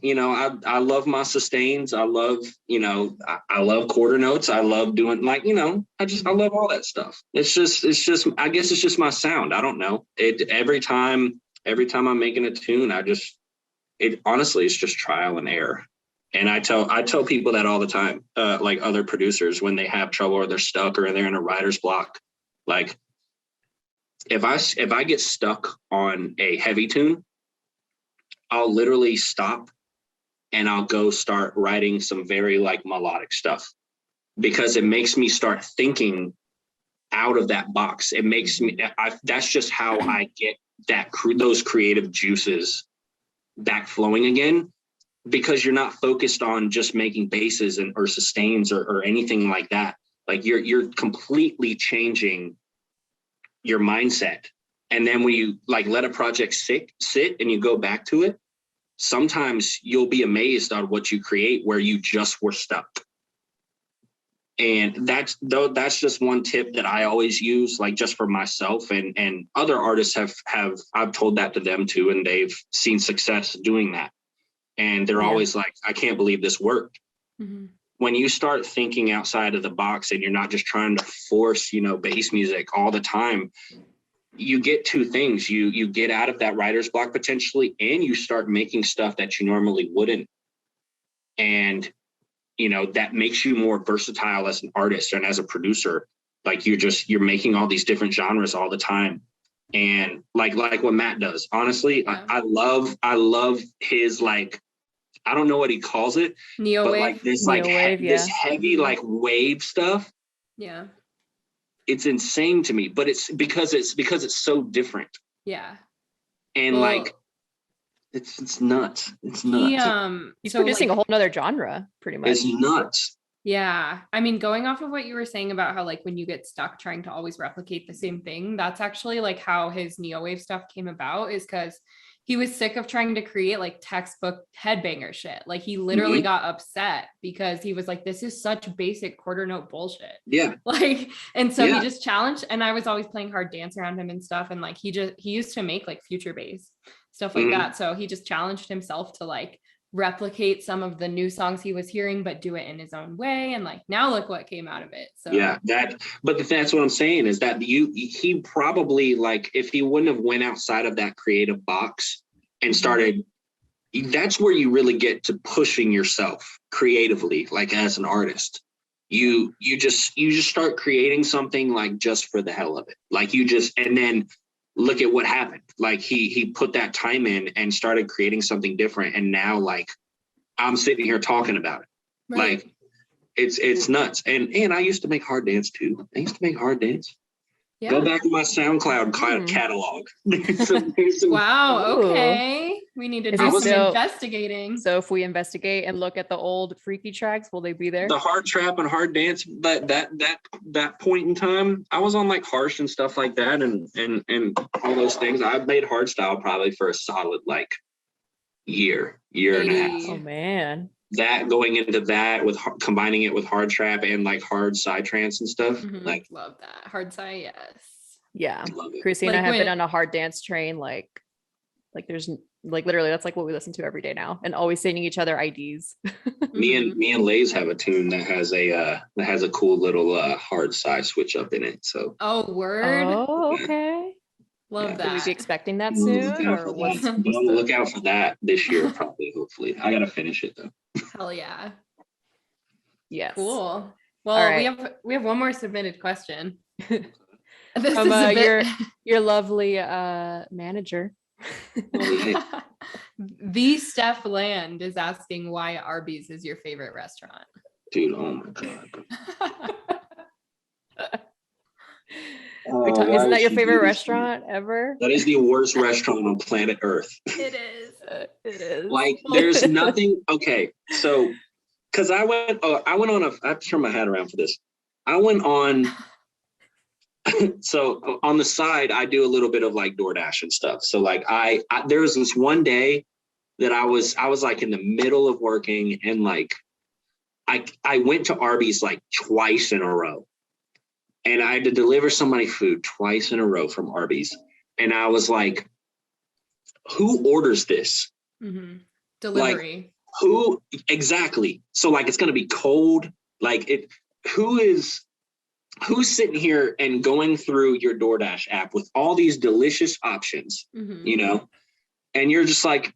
S1: You know, I love my sustains. I love, you know, I love quarter notes. I love doing, like, you know, I love all that stuff. It's just, I guess it's just my sound. I don't know. Every time I'm making a tune, honestly, it's just trial and error. And I tell people that all the time, like other producers, when they have trouble or they're stuck or they're in a writer's block, like if I get stuck on a heavy tune, I'll literally stop and I'll go start writing some very like melodic stuff, because it makes me start thinking out of that box. It makes me, that's just how I get those creative juices back flowing again, because you're not focused on just making basses or sustains or anything like that. Like you're completely changing your mindset. And then when you like let a project sit and you go back to it, sometimes you'll be amazed on what you create where you just were stuck. And that's just one tip that I always use, like just for myself, and other artists I've told that to them too, and they've seen success doing that. And they're always like, I can't believe this worked. Mm-hmm. When you start thinking outside of the box and you're not just trying to force, you know, bass music all the time, you get two things. You get out of that writer's block potentially, and you start making stuff that you normally wouldn't. And, you know, that makes you more versatile as an artist and as a producer. Like you're making all these different genres all the time. And like what Matt does, honestly, yeah. I love his, like, I don't know what he calls it,
S3: neo
S1: but
S3: wave.
S1: Like this, like this heavy, like wave stuff.
S3: Yeah.
S1: It's insane to me, but it's because it's so different.
S3: Yeah.
S1: And like, it's nuts. It's nuts.
S2: He's producing a whole nother genre, pretty much.
S1: It's nuts.
S3: Yeah. I mean, going off of what you were saying about how like when you get stuck trying to always replicate the same thing, that's actually like how his neo wave stuff came about, is because he was sick of trying to create like textbook headbanger shit. Like he literally got upset because he was like, this is such basic quarter note bullshit.
S1: Yeah.
S3: Like, and so he just challenged, and I was always playing hard dance around him and stuff. And like, he used to make like future bass stuff like that. So he just challenged himself to like replicate some of the new songs he was hearing, but do it in his own way. And like, now look what came out of it. So
S1: yeah, but that's what I'm saying is that he probably, like, if he wouldn't have went outside of that creative box and started, that's where you really get to pushing yourself creatively, like as an artist. You just start creating something like just for the hell of it. Like and then look at what happened. Like he put that time in and started creating something different. And now like I'm sitting here talking about it. Right. Like it's nuts. And I used to make hard dance too. I used to make hard dance. Yeah. Go back to my SoundCloud catalog.
S3: Wow. Okay. We need to do some investigating.
S2: So if we investigate and look at the old freaky tracks, will they be there?
S1: The hard trap and hard dance, that point in time, I was on like Harsh and stuff like that, and all those things. I made hardstyle probably for a solid like year and a half.
S2: Oh man.
S1: That going into that with combining it with hard trap and like hard side trance and stuff. Like
S3: love that hard side. Yes.
S2: Yeah. Chrissy and I have been on a hard dance train. Like there's like literally that's like what we listen to every day now, and always sending each other IDs.
S1: me and Lays have a tune that has a cool little hard side switch up in it. So
S3: word.
S2: Oh, okay.
S3: Love that.
S2: Can we be expecting that soon? Or
S1: look out for that this year, probably, hopefully. I gotta finish it though.
S3: Hell yeah.
S2: Yes.
S3: Cool. Well, right. we have one more submitted question.
S2: This is your lovely manager.
S3: The Steph Land is asking why Arby's is your favorite restaurant.
S1: Dude, oh my
S2: god. Isn't that your favorite restaurant ever?
S1: That is the worst restaurant on planet Earth.
S3: It is.
S2: It is.
S1: Like, there's nothing. Okay, so because I went on I turn my hat around for this. I went on. So on the side, I do a little bit of like DoorDash and stuff. So like I there was this one day that I was like in the middle of working, and like I went to Arby's like twice in a row. And I had to deliver somebody food twice in a row from Arby's. And I was like, who orders this?
S3: Delivery.
S1: Like, who exactly? So like, it's going to be cold. Like who's sitting here and going through your DoorDash app with all these delicious options, you know? And you're just like,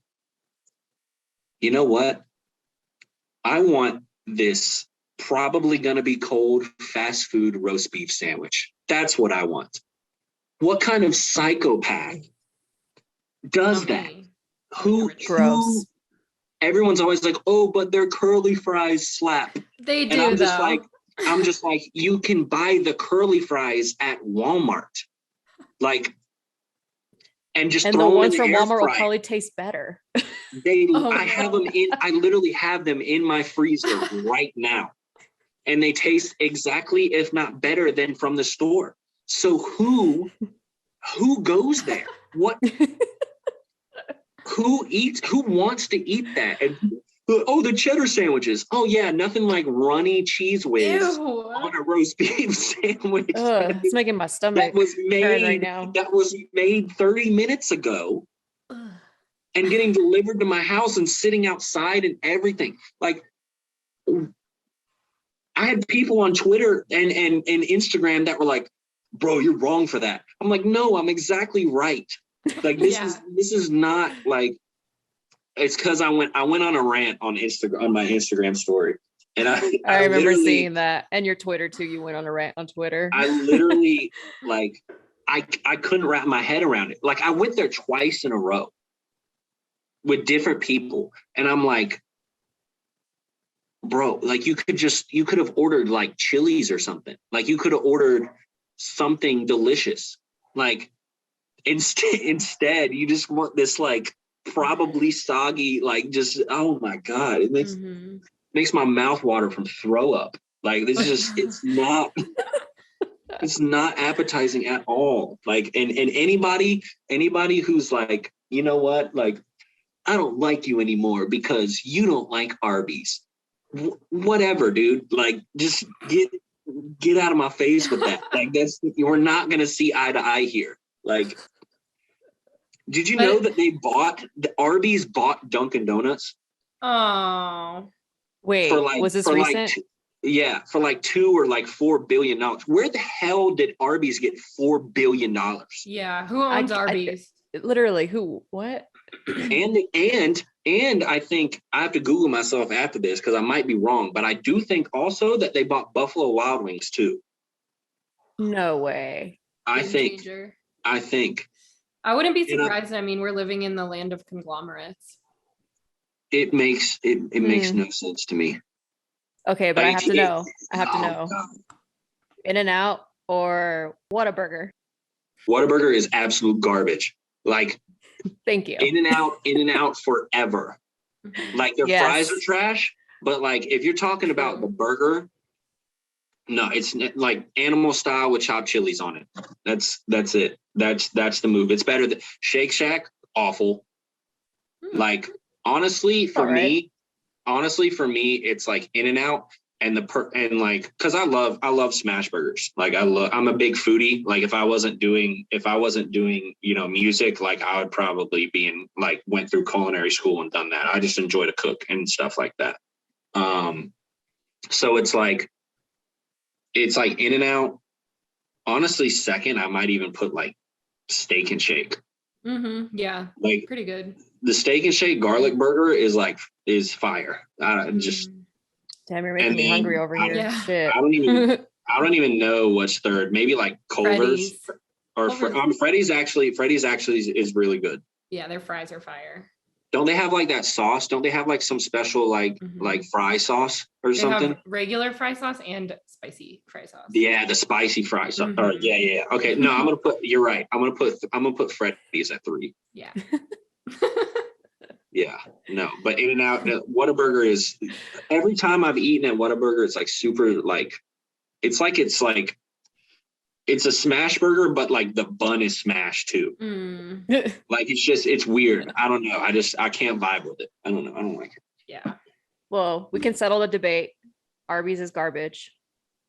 S1: you know what? I want this probably going to be cold fast food roast beef sandwich. That's what I want. What kind of psychopath does that? Who? Everyone's always like, oh, but their curly fries slap.
S3: They do,
S1: and I'm just like, you can buy the curly fries at Walmart. Like, and just throw
S2: the ones
S1: them in
S2: from
S1: the
S2: Walmart
S1: air
S2: will probably taste better.
S1: I have them I literally have them in my freezer right now. And they taste exactly, if not better, than from the store. So who goes there? What? Who wants to eat that? And the cheddar sandwiches. Oh yeah, nothing like runny cheese whiz on a roast beef sandwich.
S2: It's making my stomach turn right now.
S1: That was made 30 minutes ago. And getting delivered to my house and sitting outside and everything. Like, I had people on Twitter and Instagram that were like, bro, you're wrong for that. I'm like, no, I'm exactly right. Like, this is not like, it's because I went on a rant on Instagram, on my Instagram story. And I
S2: remember seeing that. And your Twitter too. You went on a rant on Twitter.
S1: I literally like, I couldn't wrap my head around it. Like, I went there twice in a row with different people. And I'm like, bro, like you could have ordered like Chili's or something. Like you could have ordered something delicious. Like instead you just want this like probably soggy, like just, oh my God, it makes my mouth water from throw up. Like this is it's not appetizing at all. Like and anybody who's like, you know what, like I don't like you anymore because you don't like Arby's. Whatever, dude. Like, just get out of my face with that. Like, we're not gonna see eye to eye here. Like, did you know that Arby's bought Dunkin' Donuts?
S3: Oh.
S2: Wait, was this recent?
S1: For like $2 or like $4 billion. Where the hell did Arby's get $4 billion?
S3: Yeah, who owns Arby's?
S2: Literally, who? What?
S1: And I think I have to Google myself after this because I might be wrong, but I do think also that they bought Buffalo Wild Wings too.
S2: No way.
S1: I think.
S3: I wouldn't be surprised. I mean, we're living in the land of conglomerates.
S1: It makes no sense to me.
S2: Okay, but I have to know. In-N-Out or Whataburger?
S1: Whataburger is absolute garbage. Like,
S2: thank you.
S1: In-N-Out forever. Like their fries are trash, but like if you're talking about the burger, no, it's like animal style with chopped chilies on it. That's it. That's the move. It's better than Shake Shack. Awful. Like honestly, for me, it's like In-N-Out and like because I love smash burgers. Like I'm a big foodie. Like if I wasn't doing music, like I would probably went through culinary school and done that. I just enjoy to cook and stuff like that. So it's like In-N-Out. Honestly, second, I might even put like Steak and Shake.
S3: Yeah,
S1: like
S3: pretty good.
S1: The Steak and Shake garlic burger is fire.
S2: Damn, you're making me hungry over here.
S3: Yeah.
S2: Shit.
S1: I don't even know what's third. Maybe like Culver's Freddy's actually is really good.
S3: Yeah, their fries are fire.
S1: Don't they have like that sauce? Don't they have like some special like fry sauce or something?
S3: Have regular fry sauce and spicy fry sauce.
S1: Yeah, the spicy fry sauce. Yeah. Okay, no, you're right. I'm gonna put Freddy's at 3.
S3: Yeah.
S1: Yeah, no, but In-N-Out, Whataburger is, every time I've eaten at Whataburger, it's like super, like, it's a smash burger, but like the bun is smashed too. Like, it's weird. I don't know. I can't vibe with it. I don't know. I don't like it.
S3: Yeah.
S2: Well, we can settle the debate. Arby's is garbage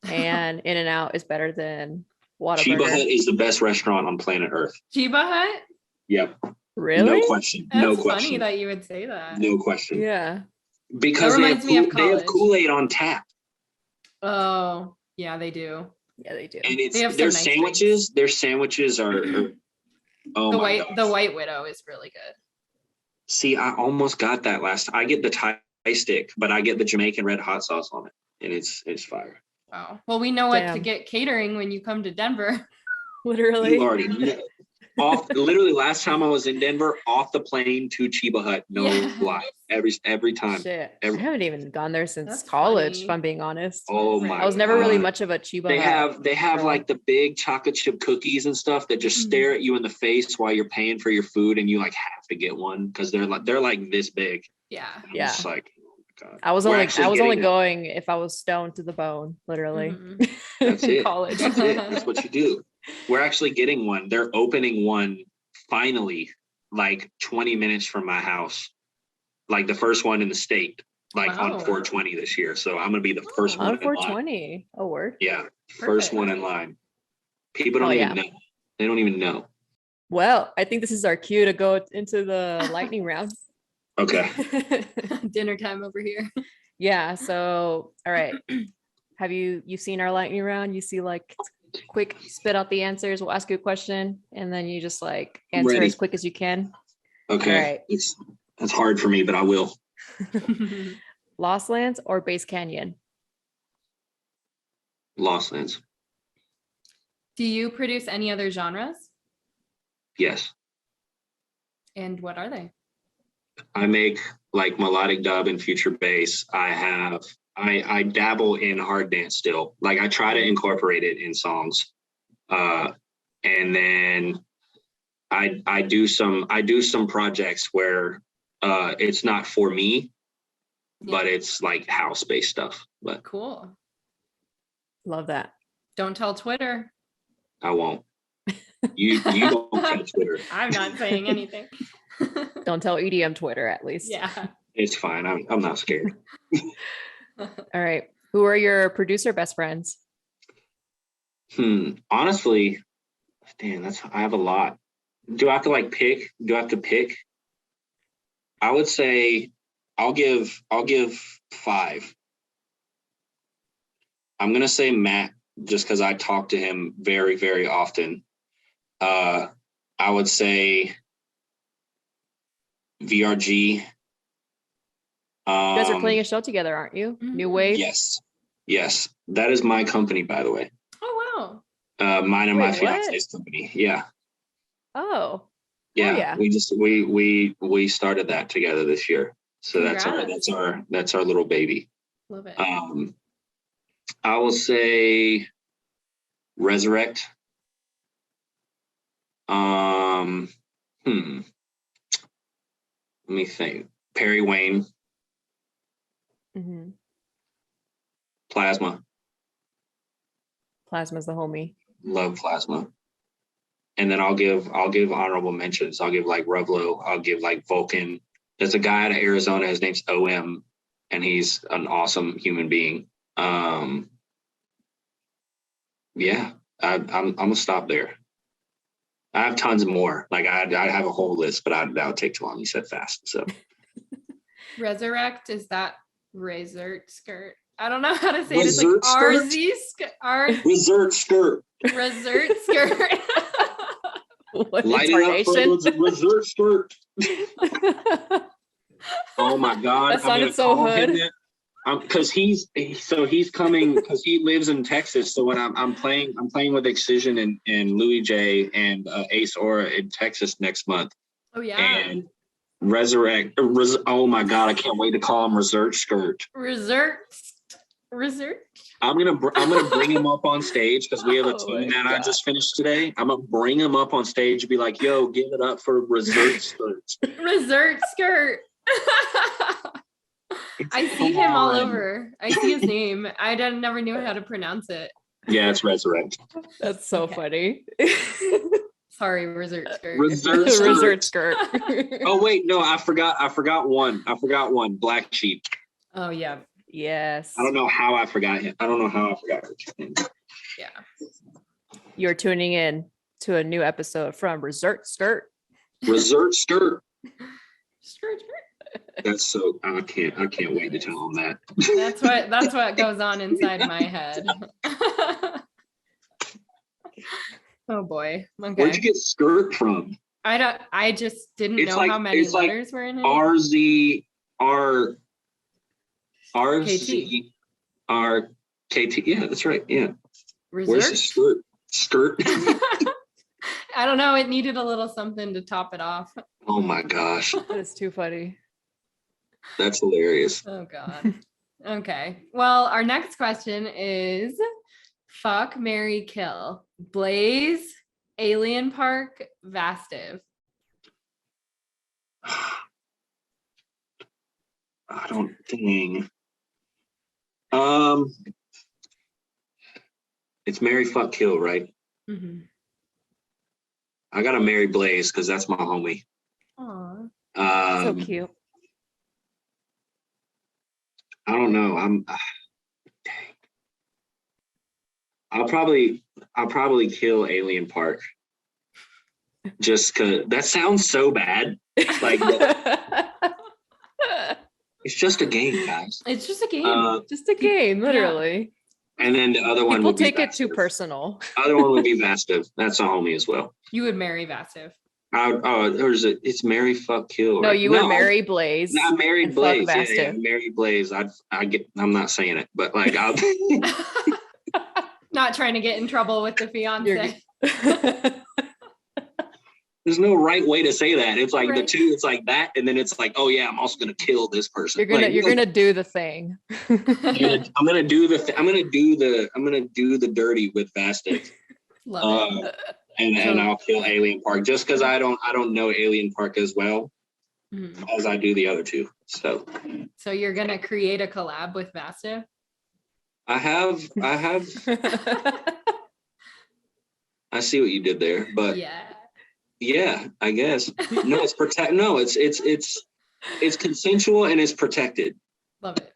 S2: and In-N-Out is better than Whataburger.
S1: Chiba Hut is the best restaurant on planet Earth.
S3: Chiba Hut?
S1: Yep.
S2: Really?
S1: No question.
S3: That's funny that you would say that.
S1: No question.
S2: Yeah.
S1: Because they have Kool-Aid on tap.
S3: Oh, yeah, they do.
S2: Yeah, they do.
S1: And their sandwiches. Their sandwiches are.
S3: The White Widow is really good.
S1: See, I almost got that last. I get the Thai stick, but I get the Jamaican red hot sauce on it, and it's fire.
S3: Wow. Well, we know what to get catering when you come to Denver.
S2: Literally.
S1: You already know. Literally last time I was in Denver, off the plane to Chiba Hut, no lie, every time.
S2: Shit. I haven't even gone there since college, if I'm being honest.
S1: Oh my!
S2: I was never really much of a Chiba Hut.
S1: They have like the big chocolate chip cookies and stuff that just stare at you in the face while you're paying for your food, and you like have to get one because they're like this big.
S3: Yeah.
S2: Yeah.
S1: It's like, oh my God.
S2: I was only going if I was stoned to the bone, literally.
S1: That's it.
S2: College.
S1: That's it. That's what you do. We're actually getting one. They're opening one finally, like 20 minutes from my house, like the first one in the state, like on 420 this year. So I'm gonna be the first one
S2: on 420. Oh, word.
S1: Yeah, first one in line. People don't even know. They don't even know.
S2: Well, I think this is our cue to go into the lightning round.
S1: Okay.
S3: Dinner time over here.
S2: Yeah. So, all right. Have you've seen our lightning round? You see like quick spit out the answers. We'll ask you a question and then you just like answer as quick as you can.
S1: Okay. All right. That's hard for me, but I will.
S2: Lost Lands or Base Canyon?
S1: Lost Lands.
S3: Do you produce any other genres?
S1: Yes.
S3: And what are they?
S1: I make like melodic dub and future bass. I dabble in hard dance still. Like I try to incorporate it in songs. And then I do some projects where it's not for me, but it's like house-based stuff. But
S3: cool.
S2: Love that.
S3: Don't tell Twitter.
S1: I won't. You don't tell Twitter.
S3: I'm not saying anything.
S2: Don't tell EDM Twitter at least.
S3: Yeah.
S1: It's fine. I'm not scared.
S2: All right. Who are your producer best friends?
S1: Honestly, damn, I have a lot. Do I have to pick? I would say I'll give 5. I'm gonna say Matt, just because I talk to him very, very often. I would say VRG.
S2: You guys are playing a show together, aren't you? New Wave?
S1: Yes. That is my company, by the way.
S3: Oh, wow.
S1: Mine and my fiance's company. Yeah.
S2: Oh.
S1: Yeah. We started that together this year. So that's our little baby.
S3: Love it.
S1: I will say Resurrect. Let me think. Perry Wayne.
S2: Mm-hmm.
S1: Plasma.
S2: Plasma's the homie.
S1: Love Plasma. And then I'll give honorable mentions. I'll give like Revlo. I'll give like Vulcan. There's a guy out of Arizona. His name's OM, and he's an awesome human being. Yeah, I'm gonna stop there. I have tons more. Like I have a whole list, but that would take too long. You said fast, so.
S3: Resurrect, is that Razor Skirt? I don't know how to say it. It's
S1: Resort
S3: like
S1: skirt?
S3: RZ skirt.
S1: Resort skirt.
S3: Resort skirt.
S2: What
S1: Light it up for the resort skirt. Oh my God.
S2: That sounded so hood.
S1: Because he's coming because he lives in Texas. So when I'm playing with Excision and Louis J and Ace Aura in Texas next month.
S3: Oh yeah.
S1: And Resurrect. Oh my God, I can't wait to call him Resort Skirt.
S3: Resort.
S1: I'm gonna bring him up on stage because we have a tune that I just finished today. I'm gonna bring him up on stage and be like, "Yo, give it up for Resort Skirt."
S3: Resort Skirt. I see him all over. I see his name. I never knew how to pronounce it.
S1: Yeah, it's Resurrect.
S2: That's so funny.
S3: Sorry, Resort Skirt.
S2: Resort Skirt.
S1: Oh wait, no, I forgot one. Black Sheep.
S3: Oh yeah.
S2: Yes.
S1: I don't know how I forgot him. I don't know how I forgot him.
S3: Yeah.
S2: You're tuning in to a new episode from Resort Skirt.
S1: Resort Skirt.
S3: Skirt.
S1: That's so I can't wait to tell him that.
S3: That's what goes on inside my head. Oh boy. Okay.
S1: Where'd you get skirt from?
S3: I just didn't know how many letters were in it.
S1: RZRKT. Yeah, that's right. Yeah.
S3: Reserve?
S1: Where's the skirt? Skirt.
S3: I don't know. It needed a little something to top it off.
S1: Oh my gosh.
S2: That is too funny.
S1: That's hilarious.
S3: Oh God. Okay. Well, our next question is fuck, marry, kill. Blaze, Alien Park, Vastive.
S1: I don't think. It's marry, fuck, kill, right?
S3: Mm-hmm.
S1: I gotta marry Blaze because that's my homie.
S3: Aww.
S2: So cute.
S1: I don't know. I'll probably kill Alien Park. Just cause that sounds so bad. Like it's just a game, guys.
S3: It's just a game.
S2: Just a game, literally.
S1: And then the other one
S2: People
S1: would be
S2: take it
S1: Vastive.
S2: too personal.
S1: Other one would be Vastive. That's a homie as well.
S3: You would marry Vastive.
S1: It's marry, fuck, kill.
S2: No,
S1: right?
S2: you would marry Blaze.
S1: I married Blaze.
S2: Fuck
S1: Yeah,
S2: Vastive.
S1: marry Blaze. I'm not saying it, but like I'll
S3: Not trying to get in trouble with the fiance.
S1: There's no right way to say that. It's like
S3: Right.
S1: the two, it's like that, and then it's like, oh yeah, I'm also gonna kill this person.
S2: You're gonna do the thing.
S1: I'm gonna do the dirty with Vastic.
S3: Love it.
S1: And I'll kill Alien Park just because I don't know Alien Park as well as I do the other two. So
S3: you're gonna create a collab with Vastive?
S1: I have I see what you did there, but yeah, I guess. No, it's consensual and it's protected.
S3: Love it.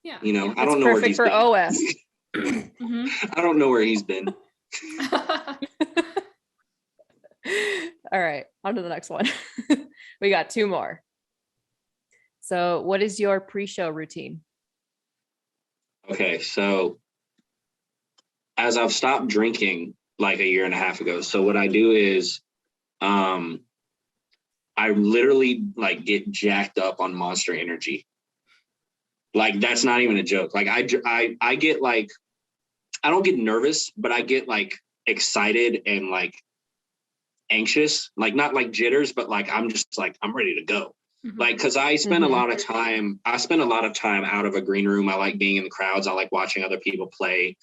S3: Yeah.
S1: You know, I
S2: It's
S1: don't know where
S2: perfect
S1: he's
S2: for
S1: been.
S2: OS.
S1: I don't know where he's been.
S2: All right, on to the next one. We got two more. So what is your pre-show routine?
S1: Okay, so as I've stopped drinking like a year and a half ago, so what I do is I literally like get jacked up on Monster Energy. Like, that's not even a joke. Like I get like, I don't get nervous, but I get like excited and like anxious, like not like jitters, but like I'm just like, I'm ready to go. Like, because I spend a lot of time out of a green room. I like being in the crowds. I like watching other people play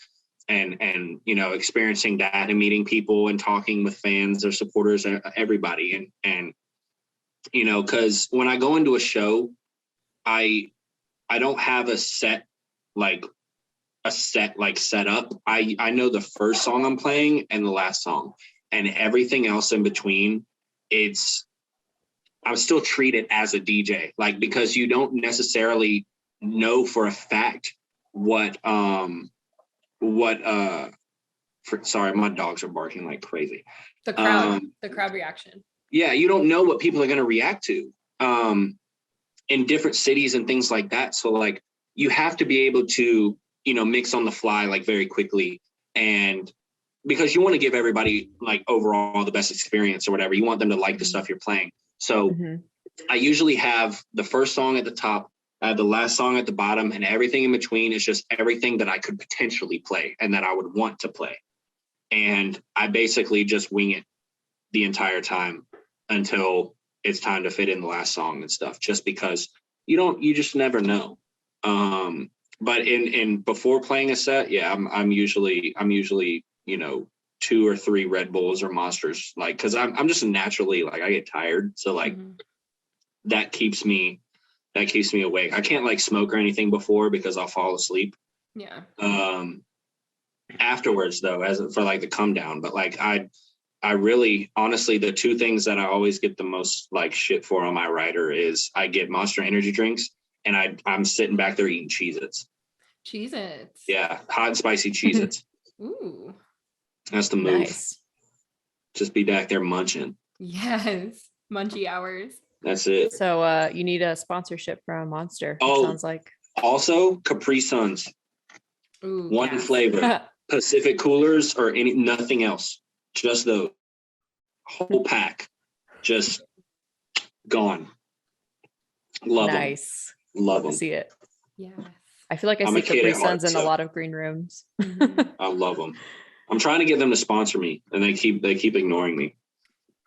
S1: and you know, experiencing that and meeting people and talking with fans or supporters, everybody. And you know, because when I go into a show, I don't have a set set up. I know the first song I'm playing and the last song, and everything else in between, I'm still treated as a DJ, like, because you don't necessarily know for a fact sorry, my dogs are barking like crazy.
S3: The crowd reaction.
S1: Yeah, you don't know what people are going to react to in different cities and things like that. So like, you have to be able to, you know, mix on the fly like very quickly, and because you want to give everybody like overall the best experience or whatever, you want them to like the stuff you're playing. So I usually have the first song at the top, I have the last song at the bottom, and everything in between is just everything that I could potentially play and that I would want to play. And I basically just wing it the entire time until it's time to fit in the last song and stuff, just because you just never know. But in before playing a set, yeah, I'm usually, you know, 2 or 3 Red Bulls or Monsters, like, because I'm just naturally like, I get tired, so like that keeps me awake. I can't like smoke or anything before because I'll fall asleep.
S3: Yeah.
S1: Afterwards though, for like the come down, but like I really, honestly, the 2 things that I always get the most like shit for on my rider is I get Monster Energy drinks, and I'm sitting back there eating Cheez-Its.
S3: Cheez-Its.
S1: Yeah, hot and spicy Cheez-Its.
S3: Ooh.
S1: That's the move.
S2: Nice.
S1: Just be back there munching.
S3: Yes. Munchy hours.
S1: That's it.
S2: So you need a sponsorship from Monster.
S1: Oh,
S2: sounds like.
S1: Also Capri Suns.
S3: Ooh,
S1: One flavor. Pacific Coolers or nothing else. Just the whole pack. Just gone. Love them.
S2: Nice.
S1: Love them.
S2: See it.
S3: Yeah.
S2: I feel like I see Capri Suns in a lot of green rooms.
S1: I love them. I'm trying to get them to sponsor me, and they keep ignoring me.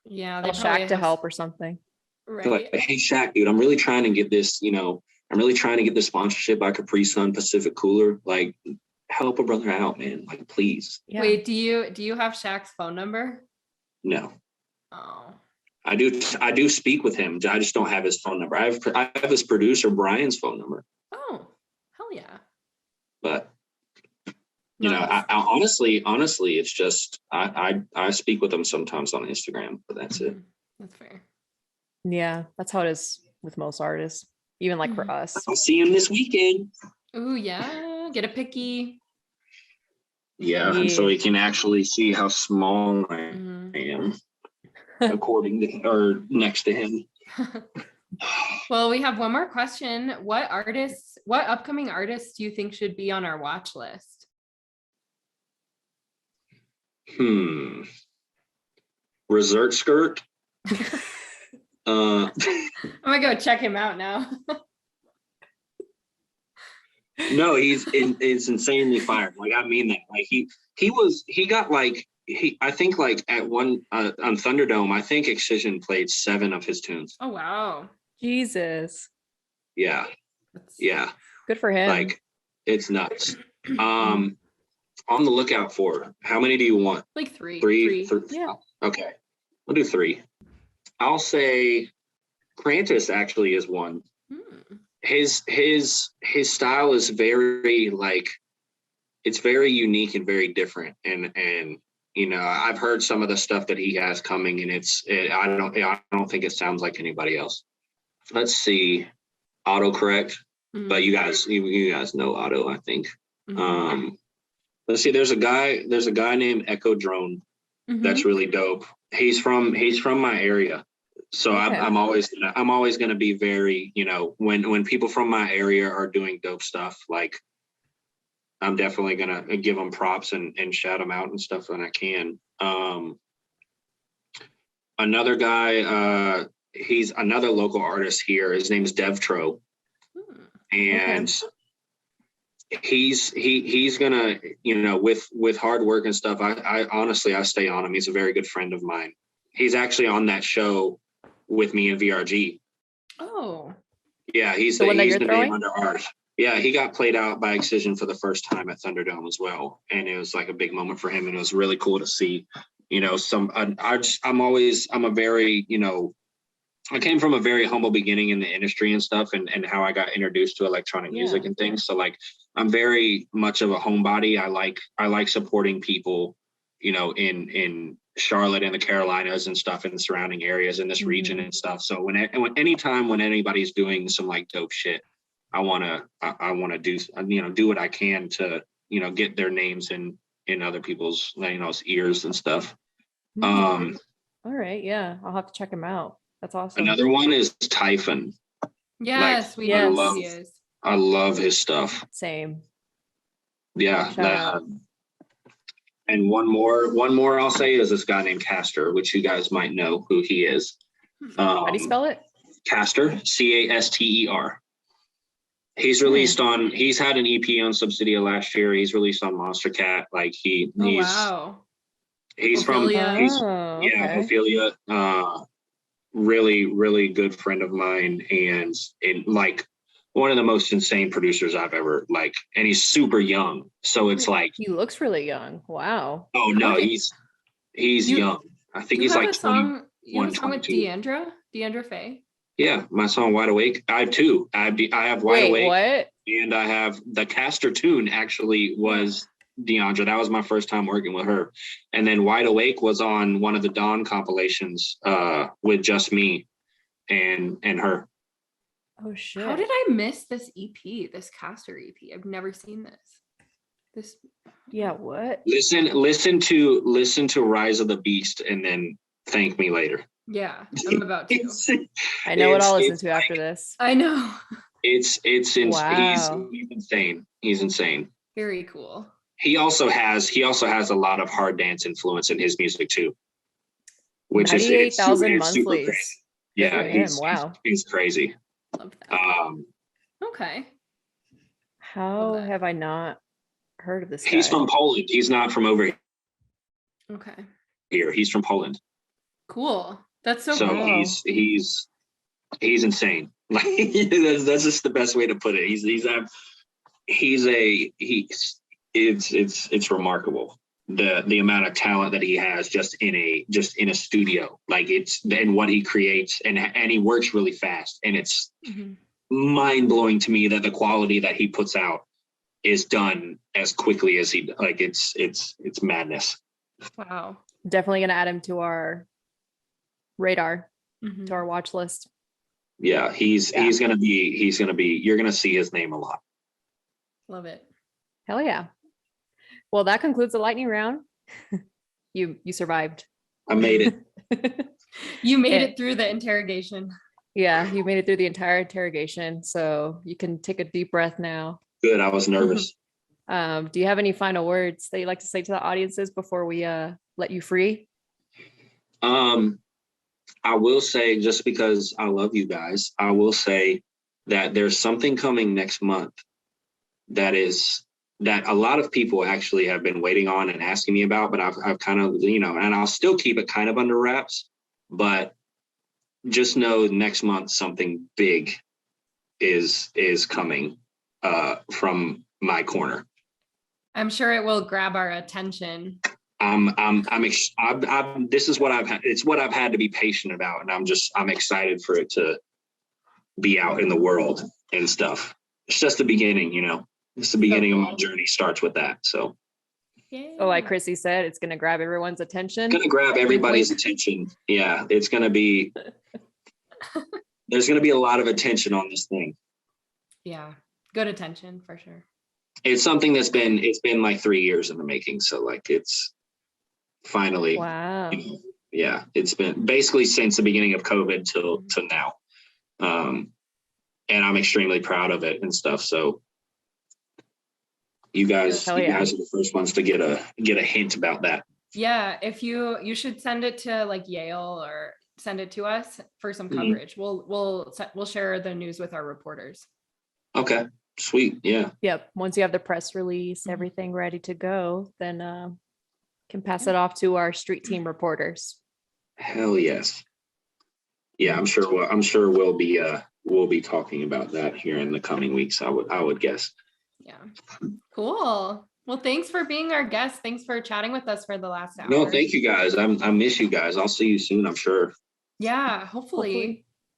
S3: Yeah,
S2: Tell Shaq to help or something.
S3: Right.
S1: Like, hey Shaq, dude, I'm really trying to get this, you know, I'm really trying to get this sponsorship by Capri Sun Pacific Cooler. Like, help a brother out, man. Like, please.
S3: Yeah. Wait, do you have Shaq's phone number?
S1: No.
S3: Oh. I
S1: do speak with him. I just don't have his phone number. I have his producer Brian's phone number.
S3: Oh, hell yeah.
S1: But you know, I honestly, it's just I speak with him sometimes on Instagram, but that's it.
S3: That's fair.
S2: Yeah, that's how it is with most artists, even like for us.
S1: I'll see him this weekend.
S3: Ooh, yeah. Get a picky.
S1: Yeah, so he can actually see how small I am, according to or next to him.
S3: Well, we have one more question. What upcoming artists do you think should be on our watch list?
S1: Resort Skirt.
S3: I'm gonna go check him out now.
S1: No, it's insanely fire. Like, I mean that. Like I think like at one on Thunderdome, I think Excision played 7 of his tunes.
S3: Oh wow.
S2: Jesus.
S1: Yeah. Yeah.
S2: Good for him.
S1: Like, it's nuts. On the lookout for, how many do you want?
S3: Like 3.
S1: 3.
S2: Yeah.
S1: Okay. We'll do 3. I'll say Krantis actually is one. His style is very like, it's very unique and very different, and you know, I've heard some of the stuff that he has coming, and I don't think it sounds like anybody else. Let's see, autocorrect, but you guys know Auto, I think. Let's see, there's a guy named Echo Drone that's really dope. He's from my area. So I'm always gonna be very, you know, when people from my area are doing dope stuff, like I'm definitely gonna give them props and shout them out and stuff when I can. Another guy, he's another local artist here. His name is DevTro, and he's gonna, you know, with hard work and stuff. I honestly, I stay on him. He's a very good friend of mine. He's actually on that show with me and VRG.
S3: Oh,
S1: yeah, he's the name under ours. Yeah, he got played out by Excision for the first time at Thunderdome as well, and it was like a big moment for him, and it was really cool to see. You know, I'm a very, you know, I came from a very humble beginning in the industry and stuff, and how I got introduced to electronic music and things. So like, I'm very much of a homebody. I like supporting people, you know, in Charlotte and the Carolinas and stuff, in the surrounding areas in this region and stuff. So when anybody's doing some like dope shit, I wanna do, you know, do what I can to, you know, get their names in other people's, you know, ears and stuff.
S2: All right, yeah, I'll have to check him out. That's awesome.
S1: Another one is Typhon.
S3: Yes,
S1: like, I love his stuff.
S2: Same.
S1: Yeah. And one more I'll say is this guy named Caster, which you guys might know who he is.
S2: How do you spell it?
S1: Caster, Caster. He's released on, he's had an EP on Subsidia last year. He's released on Monster Cat. Like he's
S3: Ophelia.
S1: Ophelia. Really, really good friend of mine, and like one of the most insane producers I've ever like, and he's super young. So it's like,
S2: he looks really young. Wow.
S1: Oh no, he's young. I think he's like 21,
S3: you have a song with Deandra Faye.
S1: Yeah, my song Wide Awake. I have two. I have Wide Awake.
S2: What?
S1: And I have the Caster tune actually was Deandra. That was my first time working with her. And then Wide Awake was on one of the Dawn compilations with just me and her.
S2: Oh shit.
S3: How did I miss this EP, this Caster EP? I've never seen this.
S2: Yeah, what?
S1: Listen to Rise of the Beast and then thank me later.
S3: Yeah, I'm about to.
S2: I know what I'll listen to after this.
S3: I know.
S1: It's
S2: wow.
S1: He's insane. He's insane.
S3: Very cool.
S1: He also has a lot of hard dance influence in his music too, which is
S2: 98,000 monthlies.
S1: Yeah, he's crazy.
S3: Love that. Okay.
S2: How have I not heard of this guy?
S1: He's from Poland. He's not from over here.
S3: Okay.
S1: He's from Poland.
S3: Cool. That's so
S1: cool. He's insane. Like that's just the best way to put it. It's remarkable the amount of talent that he has just in a studio. Like and what he creates and he works really fast, and it's mind blowing to me that the quality that he puts out is done as quickly as he like. It's madness.
S3: Wow.
S2: Definitely gonna add him to our radar, to our watch list.
S1: Yeah, he's gonna be. You're gonna see his name a lot.
S3: Love it.
S2: Hell yeah. Well, that concludes the lightning round. You survived.
S1: I made it.
S3: You made it through the interrogation.
S2: Yeah, you made it through the entire interrogation. So you can take a deep breath now.
S1: Good. I was nervous.
S2: Do you have any final words that you'd like to say to the audiences before we let you free?
S1: I will say, just because I love you guys, I will say that there's something coming next month that a lot of people actually have been waiting on and asking me about, but I've kind of, you know, and I'll still keep it kind of under wraps, but just know next month something big is coming from my corner.
S3: I'm sure it will grab our attention.
S1: This is what I've had. It's what I've had to be patient about, and I'm excited for it to be out in the world and stuff. It's just the beginning, you know. It's the beginning of my journey. Starts with that. So,
S2: like Chrissy said, it's going to grab everyone's attention.
S1: It's going to grab everybody's attention. Yeah, it's going to be. There's going to be a lot of attention on this thing.
S3: Yeah, good attention for sure.
S1: It's something it's been like 3 years in the making. So like it's finally.
S2: Wow.
S1: Yeah, it's been basically since the beginning of COVID till now. And I'm extremely proud of it and stuff. So you guys are the first ones to get a hint about that.
S3: Yeah, if you should send it to like Yale or send it to us for some coverage. We'll share the news with our reporters.
S1: Okay, sweet. Yeah.
S2: Yep. Once you have the press release, everything ready to go, then can pass it off to our street team reporters.
S1: Hell yes. Yeah, I'm sure we'll be talking about that here in the coming weeks. I would guess.
S3: Yeah. Cool. Well, thanks for being our guest. Thanks for chatting with us for the last hour.
S1: No, thank you guys. I miss you guys. I'll see you soon, I'm sure.
S3: Yeah, hopefully.